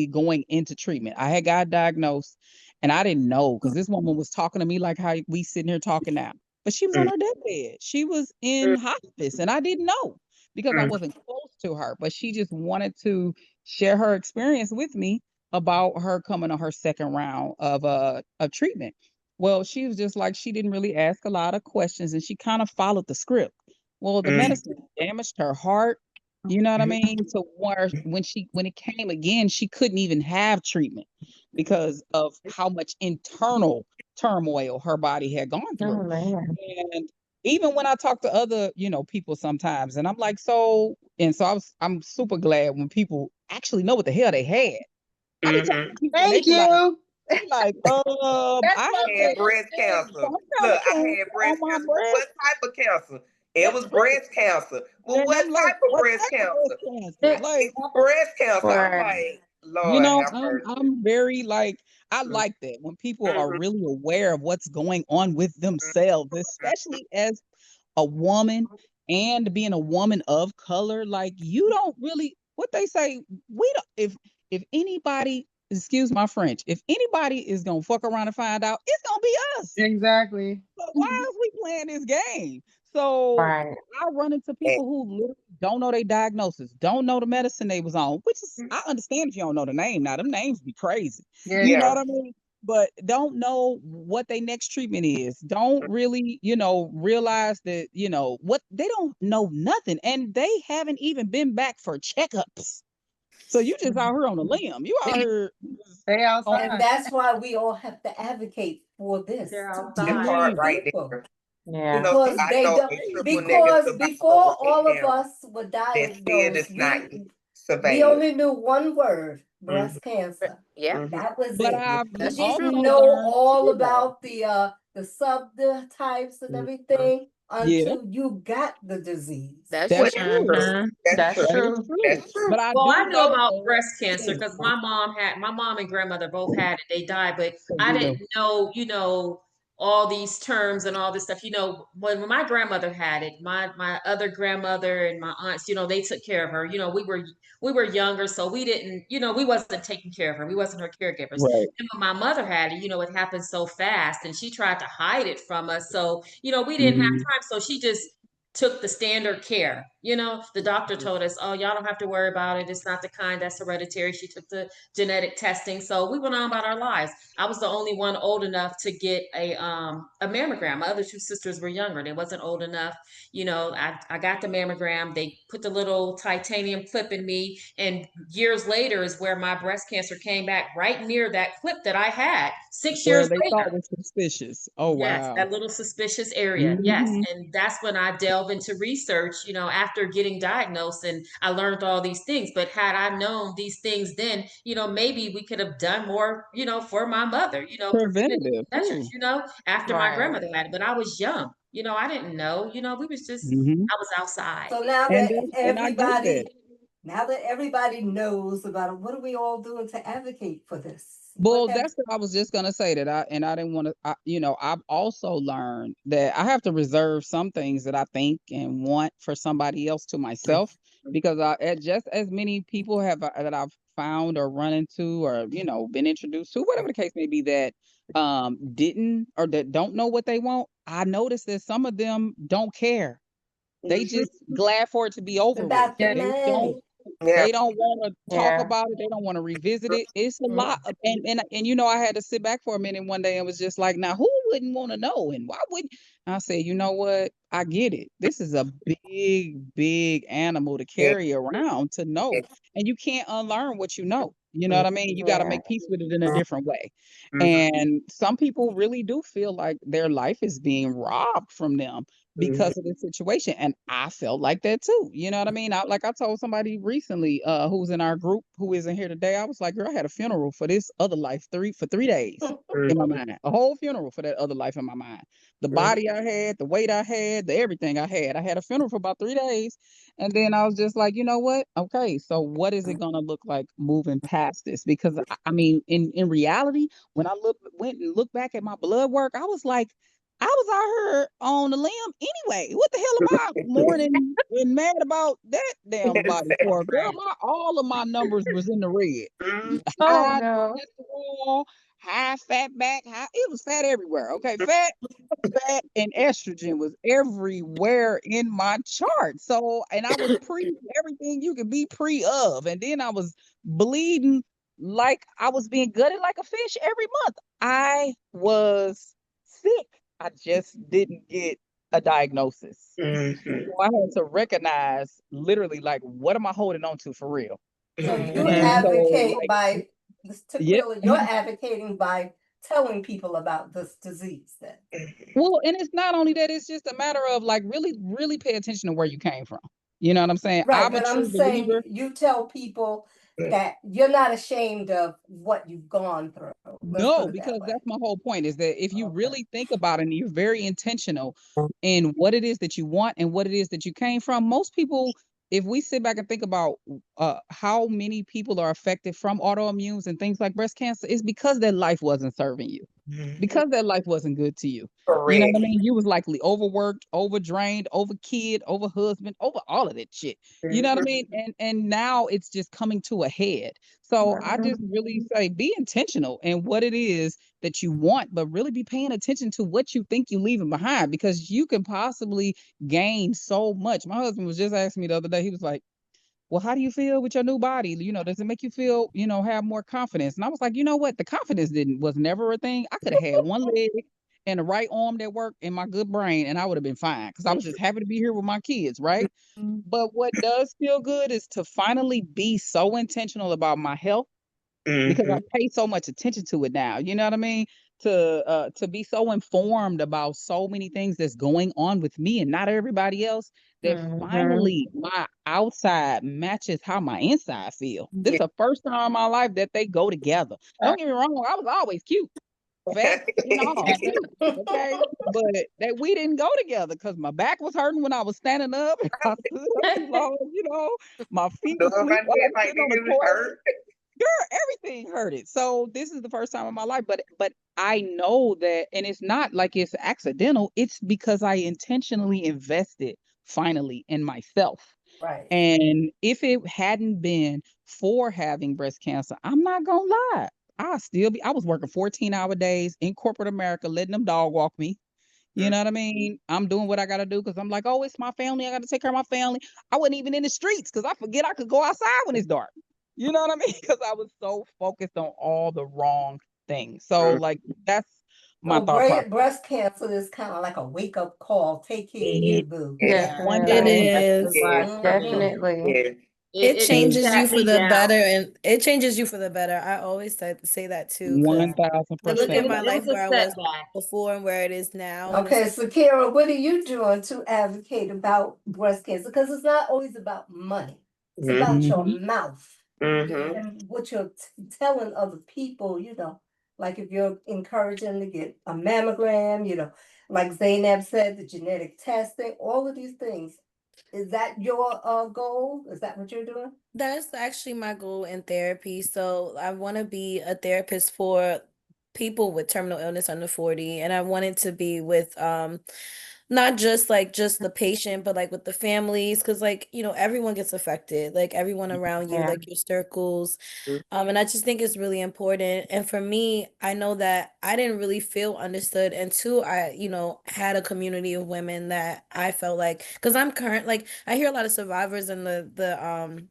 going into treatment. I had got diagnosed and I didn't know because this woman was talking to me like how we sitting here talking now. But she was on her deathbed. She was in hospice and I didn't know because I wasn't close to her, but she just wanted to share her experience with me about her coming on her second round of treatment. Well, she was just like, she didn't really ask a lot of questions and she kind of followed the script. Well, the medicine damaged her heart. You know what I mean? So where when it came again, she couldn't even have treatment because of how much internal turmoil her body had gone through. Oh man. And even when I talk to other, people sometimes, and I'm like, I'm super glad when people actually know what the hell they had. I be talking to people and Thank you. they like, That's I what I had had parents breast do. cancer. some kind of Look, I cancer had on breast my cancer. Well, breast. what type of cancer? It was breast cancer. Well, And what I'm like, type of what breast type of breast cancer? cancer? Like, It was breast cancer. I'm Right. like, Lord have mercy. I'm very like, I Mm-hmm. like that when people are really aware of what's going on with themselves, especially as a woman and being a woman of color. Like, you don't really, what they say, we don't, if anybody, excuse my French, if anybody is gonna fuck around and find out, it's gonna be us. Exactly. So why is we playing this game? So Right. I run into people who literally don't know their diagnosis, don't know the medicine they was on, which is I understand if you don't know the name. Now them names be crazy. Yeah. You know Yeah. what I mean? But don't know what their next treatment is. Don't really, realize that, what they don't know nothing. And they haven't even been back for checkups. So you just out here on a limb. You out here Stay on And outside. that's why we all have to advocate for this, They're to That outside. teach part the Mhm. right people. there. Yeah. Because Because It's I they know don't, a triple negative because survivor before right all of now us were that still diagnosed, does not get we surveillance. only knew one word, Mm-hmm. breast cancer. Yeah, Mm-hmm. That was But it. I've We that's also true. didn't know learned, all about the subtypes and Mm-hmm. everything yeah, until you got the disease. That's Well, that's true. that's true. true. Mm-hmm. That's That's true. That is true. true. That's true. But I Well, do I knew know about though, breast cancer because my mom and grandmother both had it. They died, but I yeah, didn't know, all these terms and all this stuff. When my grandmother had it, my other grandmother and my aunts, they took care of her. We were younger, so we didn't, we wasn't taking care of her. We wasn't her caregivers. Right. And when my mother had it, it happened so fast, and she tried to hide it from us. So, we didn't have Mhm. time. So she just took the standard care. The doctor told us, oh, y'all don't have to worry about it. It's not the kind that's hereditary. She took the genetic testing. So we went on about our lives. I was the only one old enough to get a mammogram. My other two sisters were younger. They wasn't old enough. I got the mammogram. They put the little titanium clip in me, and years later is where my breast cancer came back right near that clip that I had 6 years Where they thought later. was suspicious. Oh, Yes, wow. that little suspicious area. Yes. Mhm. And that's when I delve into research, after getting diagnosed, and I learned all these things. But had I known these things then, maybe we could have done more, for my mother, preventative Preventative measures, too. after my Right. grandmother had it. But I was young, I didn't know, we was just, Mhm. I was outside. So And I get that. now that everybody knows about it, what are we all doing to advocate for this? What Well, have that's what I was just gonna say, that I didn't want to, I've also learned that I have to reserve some things that I think and want for somebody else to myself, because just as many people that I've found or run into, or been introduced to, whatever the case may be, that didn't, or that don't know what they want. I noticed that some of them don't care. They just glad for it to be over with. about the Yeah. money? Yeah. They don't want to talk Yeah. about it. They don't want to revisit it. It's a lot and I had to sit back for a minute one day and was just like, now who wouldn't want to know? And why wouldn't I said, you know what? I get it. This is a big, big animal to Yeah. carry around to know. And you can't unlearn what you know. You know what I mean? You got to Yeah. make peace with it in a different way. Mhm. And some people really do feel like their life is being robbed from them Mhm. because of the situation. And I felt like that too. You know what I mean? I told somebody recently, who's in our group, who isn't here today. I was like, girl, I had a funeral for this other life for 3 days in my mind. A whole funeral for that other life in my mind. The Mhm. body I had, the weight I had, the everything I had. I had a funeral for about 3 days. And then I was just like, you know what? Okay, so what is it gonna look like moving past this? Because I mean, in reality, when I went and looked back at my blood work, I was like, I was out here on the limb anyway. What the hell am I mourning and mad about that damn body for? Girl, Right. all of my numbers was in the red. Mhm. Oh High no. cholesterol, high fat back, it was fat everywhere. Okay, fat and estrogen was everywhere in my chart. So, and I was pre everything you could be pre of. And then I was bleeding like I was being gutted like a fish every month. I was sick. I just didn't get a diagnosis. Mhm. So I had to recognize literally, like, what am I holding on to for real? So you And Mhm. so, advocate like, by, yeah. Tequila, you're advocating by telling people about this disease then. Well, and it's not only that, it's just a matter of like really, really pay attention to where you came from. You know what I'm saying? Right, I'm a but I'm true saying believer. you tell people that you're not ashamed of what you've gone through. Let's put No, it that because way. that's my whole point, is that if you Okay. really think about it and you're very intentional in what it is that you want and what it is that you came from, most people, if we sit back and think about how many people are affected from autoimmunes and things like breast cancer, it's because their life wasn't serving you, Mhm. because that life wasn't good to you. You know what I Correct. mean? You was likely overworked, overdrained, over kid, over husband, over all of that shit. You know what I Mhm. mean? And now it's just coming to a head. So I Mhm. just really say be intentional in what it is that you want, but really be paying attention to what you think you're leaving behind, because you can possibly gain so much. My husband was just asking me the other day, he was like, well, how do you feel with your new body? Does it make you feel, have more confidence? And I was like, you know what? The confidence was never a thing. I could have had one leg and the right arm that worked and my good brain, and I would have been fine because I was just happy to be here with my kids, right? But what does feel good is to finally be so intentional about my health, because I Mhm. pay so much attention to it now. You know what I mean? To be so informed about so many things that's going on with me and not everybody else, that Mhm. finally my outside matches how my inside feel. This is Yeah. the first time in my life that they go together. Don't get me wrong, I was always cute, fat, and all too. Okay. But that we didn't go together because my back was hurting when I was standing up. I stood up too long, my feet No, were my sleep while I neck was like sitting on the this toilet. hurt. girl, everything hurted. So this is the first time in my life, but I know that, and it's not like it's accidental. It's because I intentionally invested finally in myself. Right. And if it hadn't been for having breast cancer, I'm not gonna lie. I was working 14-hour days in corporate America, letting them dog walk me. You know what I mean? I'm doing what I gotta do because I'm like, oh, it's my family. I gotta take care of my family. I wasn't even in the streets because I forget I could go outside when it's dark. You know what I mean? Because I was so focused on all the wrong things. So, like, that's my So thought process. breast cancer is kind of like a wake up call. Take care of It you, boo. Yeah. It Definitely. 1000%. is. Yeah. Mhm. Definitely. Yeah. It It changes you sat for me the down. better, and it changes you for the better. I always say that too, because I look at 1000%. my It life was a where I was setback. before and where it is now, and it's Okay, like, so Kara, what are you doing to advocate about breast cancer? Because it's not always about money. It's about your Mhm. mouth Mm-hmm. and what you're telling other people, like if you're encouraging to get a mammogram, like Zainab said, the genetic testing, all of these things. Is that your goal? Is that what you're doing? that's actually my goal in therapy. So I want to be a therapist for people with terminal illness under 40, and I want it to be with not just like just the patient, but like with the families, because like, everyone gets affected, like everyone around you, Yeah. like your circles. And I just think it's really important. And for me, I know that I didn't really feel understood until I, had a community of women that I felt like, because I'm current, like I hear a lot of survivors in the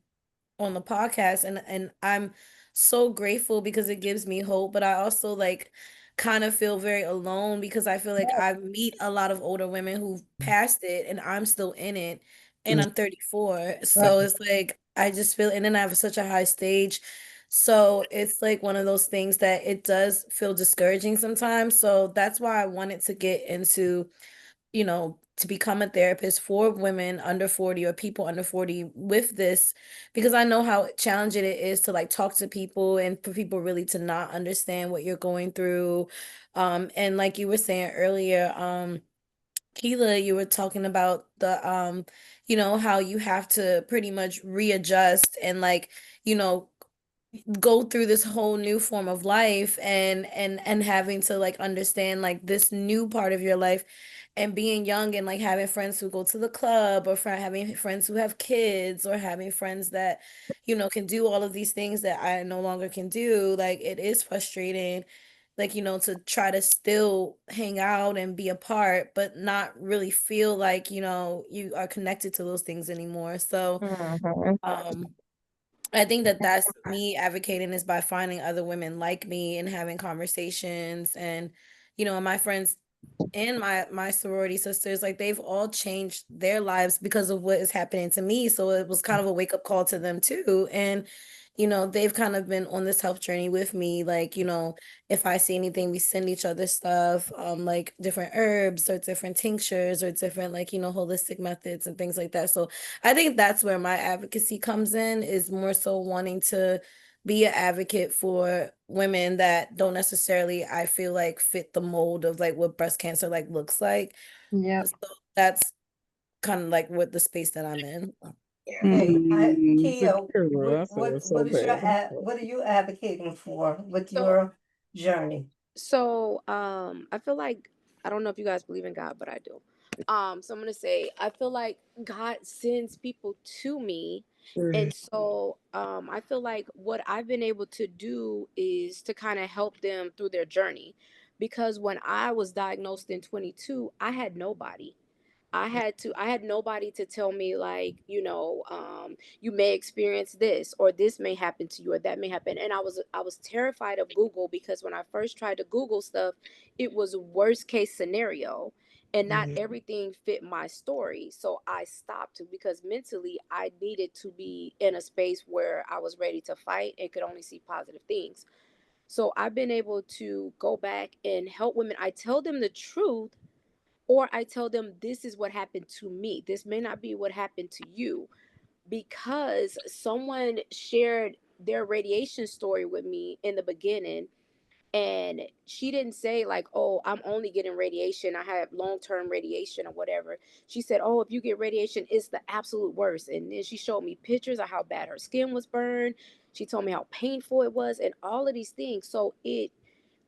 on the podcast, and I'm so grateful because it gives me hope, but I also like kind of feel very alone because I feel like I meet a lot of older women who've passed it and I'm still in it, and I'm 34. Right. So it's like I just feel, and then I have such a high stage. So it's like one of those things that it does feel discouraging sometimes. So that's why I wanted to get into, to become a therapist for women under 40 or people under 40 with this, because I know how challenging it is to like talk to people and for people really to not understand what you're going through. And like you were saying earlier, Keela, you were talking about the how you have to pretty much readjust and like, you know, go through this whole new form of life, and having to like understand like this new part of your life, and being young and like having friends who go to the club, or having friends who have kids, or having friends that can do all of these things that I no longer can do. Like it is frustrating, like to try to still hang out and be apart but not really feel like you are connected to those things anymore. So Mhm. um I think that that's me advocating, is by finding other women like me and having conversations. And my friends and my sorority sisters, like they've all changed their lives because of what is happening to me, so it was kind of a wake up call to them too. And they've kind of been on this health journey with me, like if I see anything, we send each other stuff, like different herbs or different tinctures or different like holistic methods and things like that. So I think that's where my advocacy comes in, is more so wanting to be an advocate for women that don't necessarily, I feel like, fit the mold of like what breast cancer like looks like. Yep. So that's kind of like what the space that I'm in. Yeah. Hey, But Kia, girl, what I feel what so what is bad. what are you advocating for with So your journey? I feel like, I don't know if you guys believe in God, but I do. So I'm gonna say I feel like God sends people to me. Mhm. And so I feel like what I've been able to do is to kind of help them through their journey. Because when I was diagnosed in 22, I had nobody. I had nobody to tell me, like, you may experience this, or this may happen to you, or that may happen. And I was terrified of Google, because when I first tried to Google stuff, it was worst case scenario, and not Mhm. everything fit my story. So I stopped, because mentally I needed to be in a space where I was ready to fight and could only see positive things. So I've been able to go back and help women. I tell them the truth, or I tell them, this is what happened to me. This may not be what happened to you, because someone shared their radiation story with me in the beginning, and she didn't say like, oh, I'm only getting radiation, I have long-term radiation or whatever. She said, oh, if you get radiation, it's the absolute worst. And then she showed me pictures of how bad her skin was burned. She told me how painful it was and all of these things. So it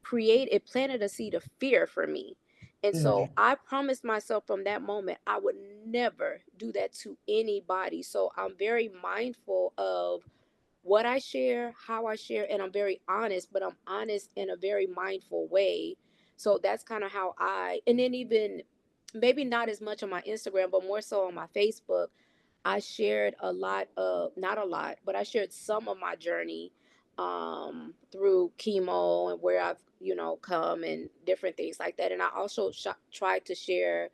planted a seed of fear for me. And so I promised myself from that moment I would never do that to anybody. So I'm very mindful of what I share, how I share, and I'm very honest, but I'm honest in a very mindful way. So that's kind of how and then even maybe not as much on my Instagram, but more so on my Facebook, I shared a lot of, not a lot, but I shared some of my journey through chemo and where I've, come and different things like that. And I also tried to share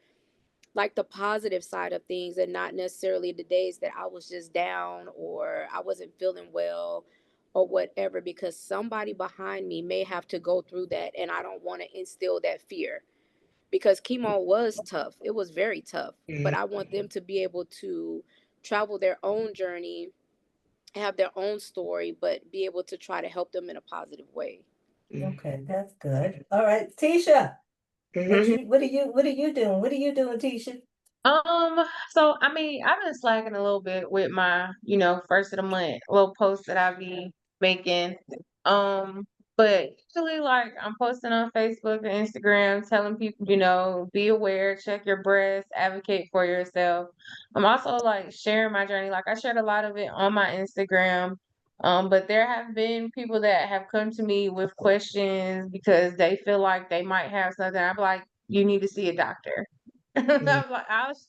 like the positive side of things and not necessarily the days that I was just down or I wasn't feeling well or whatever, because somebody behind me may have to go through that and I don't want to instill that fear, because chemo was tough. It was very tough, but I want them to be able to travel their own journey, have their own story, but be able to try to help them in a positive way. Okay, that's good. All right, Tisha, what are you doing? What are you doing, Tisha? So I mean, I've been slacking a little bit with my, first of the month little posts that I be making. Um, but usually like I'm posting on Facebook and Instagram telling people, be aware, check your breasts, advocate for yourself. I'm also like sharing my journey. Like I shared a lot of it on my Instagram. But there have been people that have come to me with questions because they feel like they might have something. I'm like, you need to see a doctor. I'm like,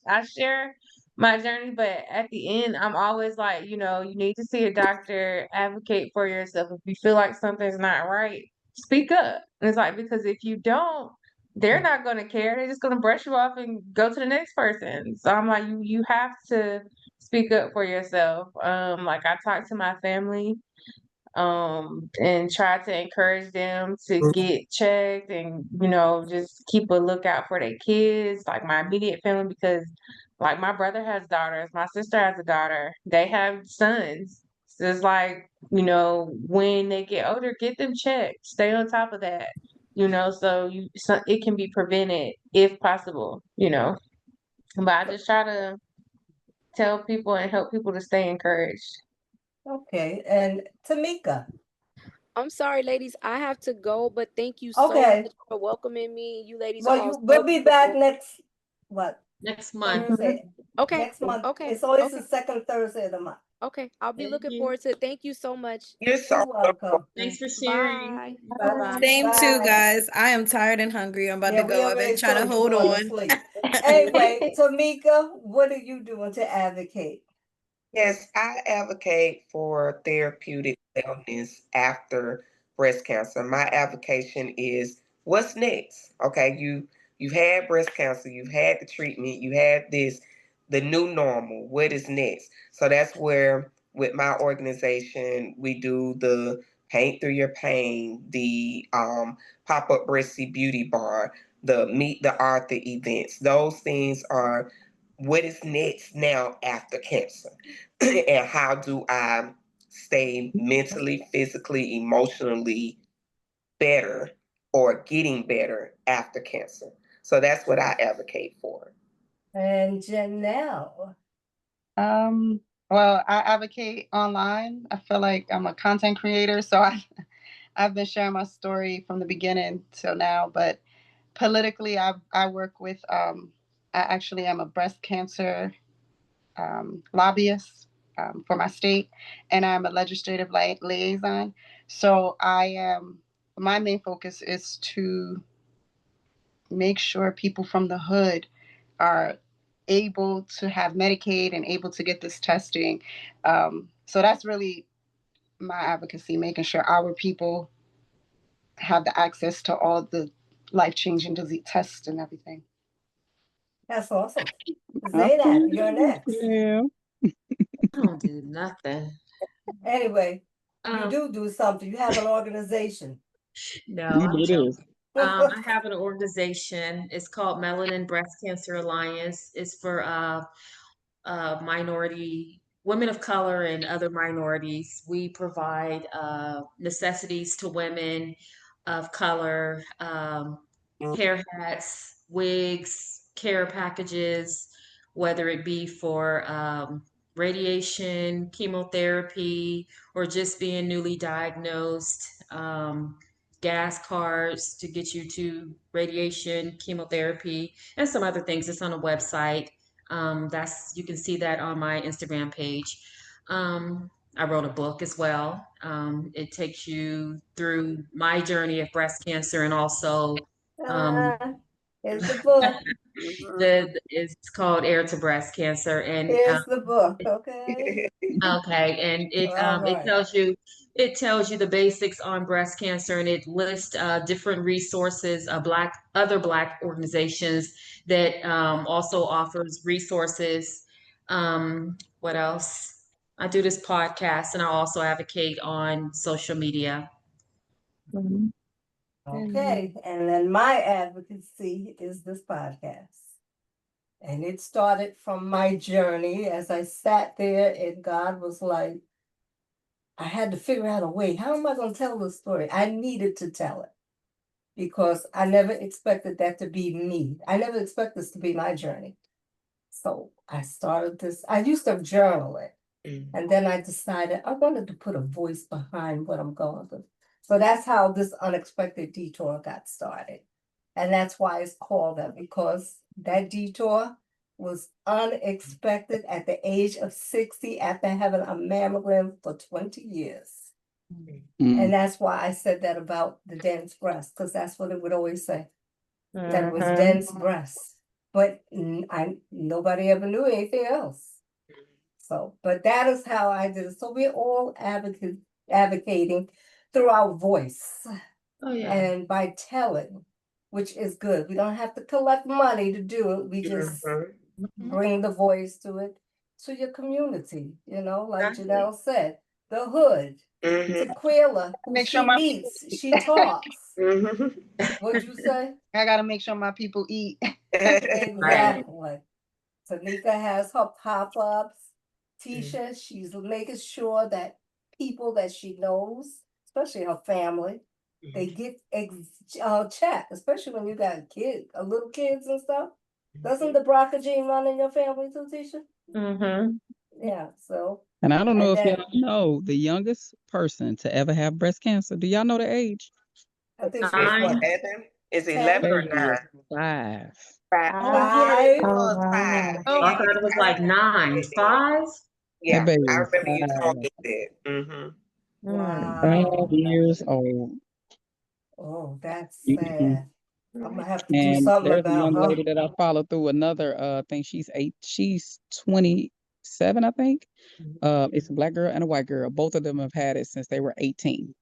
I share my journey, but at the end, I'm always like, you need to see a doctor, advocate for yourself. If you feel like something's not right, speak up. And it's like, because if you don't, they're not going to care. They're just going to brush you off and go to the next person. So I'm like, you have to speak up for yourself. Like I talk to my family and try to encourage them to get checked and, just keep a lookout for their kids, like my immediate family, because like my brother has daughters, my sister has a daughter, they have sons. So it's like, when they get older, get them checked, stay on top of that, so it can be prevented if possible. But I just try to tell people and help people to stay encouraged. Okay, and Tamika. I'm sorry, ladies, I have to go, but thank you so Okay, much for welcoming me. You ladies are well, all we'll so be back beautiful. next, what, Next month. Thursday? Okay, Next month. okay, It's always the okay, second Thursday of the month. okay. I'll be Thank looking you. forward to it. Thank you so much. You're You're so welcome. welcome. Thanks for sharing. Bye. Bye bye. Same too, Bye. guys. I am tired and hungry. I'm about to Yeah, we go. I've been already trying to told you hold going to on. sleep. Anyway, Tamika, what are you doing to advocate? Yes, I advocate for therapeutic wellness after breast cancer. My advocation is what's next? Okay, you've had breast cancer, you've had the treatment, you had this, the new normal. What is next? So that's where with my organization we do the paint through your pain, the pop-up breasty beauty bar, the meet the author events. Those things are what is next now after cancer. And how do I stay mentally, physically, emotionally better or getting better after cancer? So that's what I advocate for. And Jeanelle. Um, well, I advocate online. I feel like I'm a content creator, so I've been sharing my story from the beginning till now. But politically, I work with I actually am a breast cancer lobbyist for my state, and I'm a legislative liaison. So my main focus is to make sure people from the hood are able to have Medicaid and able to get this testing. So that's really my advocacy, making sure our people have the access to all the life-changing disease tests and everything. That's awesome. Okay, Zainab, you're next. yeah. I don't do nothing. Anyway, you Um, do something. You have an organization. no, I'm It joking. is. I have an organization. It's called Melanin Breast Cancer Alliance. It's for minority women of color and other minorities. We provide necessities to women of color, hair hats, wigs, care packages, whether it be for radiation, chemotherapy, or just being newly diagnosed, gas cards to get you to radiation, chemotherapy, and some other things. It's on a website. You can see that on my Instagram page. I wrote a book as well. It takes you through my journey of breast cancer and also Here's the book. it's called Heir to Breast Cancer, and Here's the book. Okay. okay, and All it right. tells you the basics on breast cancer, and it lists different resources, other Black organizations that also offers resources. What else? I do this podcast, and I also advocate on social media. Mhm. Okay. And then my advocacy is this podcast. And it started from my journey as I sat there and God was like, I had to figure out a way. How am I going to tell this story? I needed to tell it because I never expected that to be me. I never expected this to be my journey. So I started this. I used to journal it. And then I decided I wanted to put a voice behind what I'm going through. So that's how this unexpected detour got started. And that's why it's called that, because that detour was unexpected at the age of 60 after having a mammogram for 20 years. And that's why I said that about the dense breast, because that's what it would always say, that it was dense breast. But nobody ever knew anything else. So, but that is how I did it. So we're all advocating through our voice. Oh yeah. And by telling, which is good. We don't have to collect money to do it. We just bring the voice to it, to your community, like Jeanelle said, the hood. Tequila, who Make sure she my meets, she talks. What'd you say? I gotta make sure my people eat. Exactly. Tanika has her pop-ups. Tisha, she's making sure that people that she knows, especially her family, they get chat, especially when you got little kids and stuff. Doesn't the BRCA gene run in your family too, Tisha? Mm-hmm. Yeah, so. And I don't know And if then, y'all know the youngest person to ever have breast cancer. Do y'all know the age? I think she was what? 11? Is it 10? 11 or Baby is 9? 5. Oh yeah. Five? Oh, was wow. 5. Oh, I thought it was like 9, 5. That Yeah, baby I is remember you 5. told me that. Wow. 5 years old. Oh, that's Mhm. sad. I'm gonna have to do And something there's a about young her. lady that I follow through another I think she's 27, I think. It's a Black girl and a white girl. Both of them have had it since they were 18.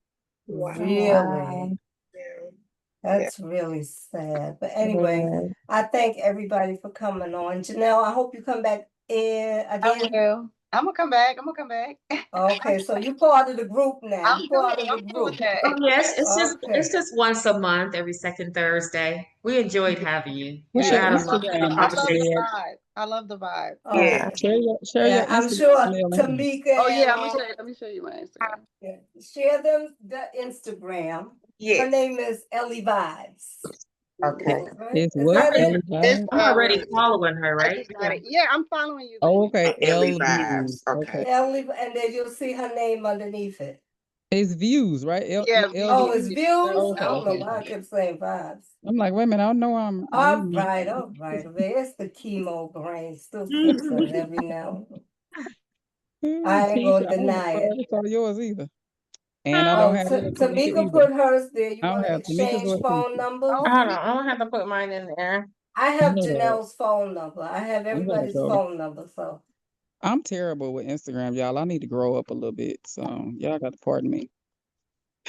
Wow. Really? Yeah. That's really sad. But anyway, Yeah. I thank everybody for coming on. Janelle, I hope you come back in I again. will. I'm gonna come back. I'm gonna come back. Okay, so you're part of the group now. I'm You're cool. part of the I'm cool with group. that. Oh yes, Okay. it's just once a month, every second Thursday. We enjoyed having you. What's We your had a Instagram, lovely I Miss love the conversation. Janelle? vibe. I love the vibe. Oh, Share your yeah, I'm Instagram, sure Janelle, and hers. Tamika Oh and yeah, let me show you my Instagram. yeah, share them the Instagram. Her Yes. name is Ellie Vibes. Okay. Right? It's Is what? that it? Ellie It's Vibes? I'm already following her, I right? just got it. Yeah, I'm following you, Oh, baby. okay. Ellie L Vibes. Views. Okay. Okay. Ellie, and then you'll see her name underneath it. It's views, right? Yeah, Oh, views. it's views? Oh, I okay, don't know okay. why I kept saying vibes. I'm like, wait a minute, I know I'm All reading. right. It's the chemo brain still fixing every now and then. I ain't Tisha, gonna I deny it. never saw yours either. And I Oh, don't have it Tamika Tamika either. put hers there. You I don't want to have Tamika's exchange or phone Tisha. numbers? Oh, Hold on. I'm gonna have to put mine in there. I I have know that. Janelle's phone number. I have I'm gonna everybody's go. phone number. So I'm terrible with Instagram, y'all. I need to grow up a little bit. So y'all got to pardon me.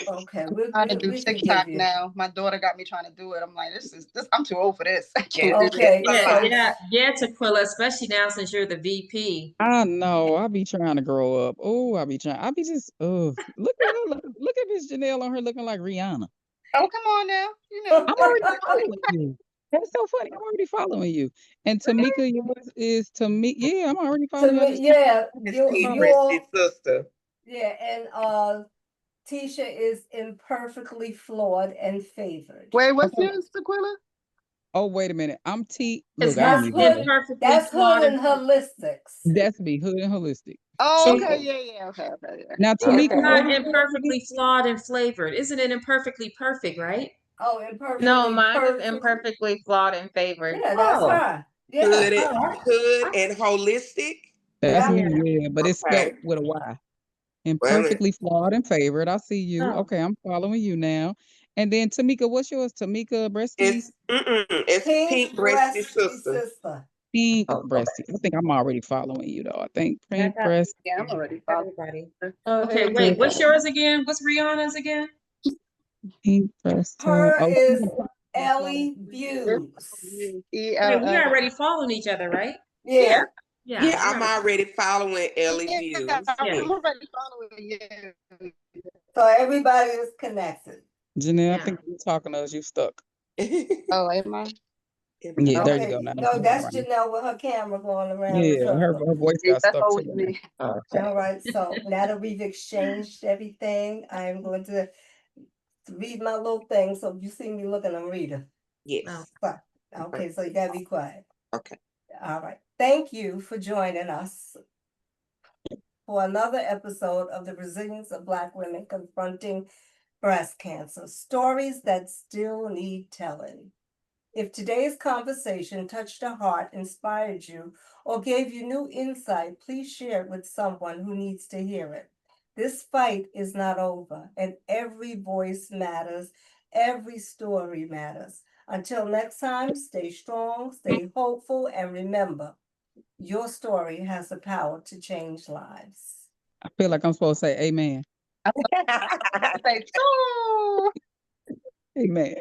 okay, trying to do we forgive TikTok you. now. My daughter got me trying to do it. I'm like, this. I'm too old for this. I Yeah, can't do this. Okay, it's so Yeah, Tequila, especially now since you're the VP. I know. I be trying to grow up. Oh, I be trying. I be just. Oh, look at her. Look at Miss Janelle on her looking like Rihanna. Oh, come on now. You know. I'm already following you. That's so funny. I'm already following you. And Tamika, yours is Tamika. Yeah, I'm already to following you. me, yeah, T. you all, Chris's sister. yeah, and Tisha is imperfectly flawed and favored. Wait, what's Okay. yours, Sequilla? Oh, wait a minute. I'm T. It's Look, I ain't That's even. hood. imperfectly That's hood flawed and and holistics. That's me, hood and holistic. Oh, she, okay, yeah, okay, yeah. Now, it's Tamika, Okay. what not was yours again? imperfectly flawed and flavored. Isn't it imperfectly perfect, right? Oh, No, imperfectly mine is perfect. imperfectly flawed and favored. Yeah, that's Oh, her. Yeah. Hood and, oh, hood and holistic. That's Yeah. me, yeah. yeah, but it's Okay. spelled with a Y. Wait a minute. Imperfectly flawed and favored. I see you. Oh, Okay, I'm following you now. And then Tamika, what's yours? Tamika Breasty? It's Pink pink breasted breasty sister. sister. Pink oh, okay. Breasty. I think I'm already following you though. I think I Pink got Breast. Yeah, I'm already following. everybody. Go Okay, ahead, wait. What's Tamika. yours again? What's Rihanna's again? Pink Breast. Her Oh, is Ellie Views. Wait, we E-L-L. already following each other, right? Yeah. Yeah, Yeah, we I'm already. already following Ellie Yeah, Views. Yeah, I'm already following you. So everybody is connected. Janelle, I yeah. think you're talking to us. You stuck. Oh, am I? Yeah, there you Okay. go. Now No, it's going that's around. Janelle with her camera going around the Yeah, her circle. voice It's got the stuck whole too. with Now. me. Okay. All right. So now that we've exchanged everything, I'm going to read my little thing. So if you see me looking, I'm reading. Yes. But, okay, so you gotta be quiet. Okay. All right. Thank you for joining us for another episode of the Resilience of Black Women Confronting Breast Cancer, stories that still need telling. If today's conversation touched a heart, inspired you, or gave you new insight, please share it with someone who needs to hear it. This fight is not over, and every voice matters, every story matters. Until next time, stay strong, stay hopeful, and remember, your story has the power to change lives. I feel like I'm supposed to say amen. Say, "Choo." Amen.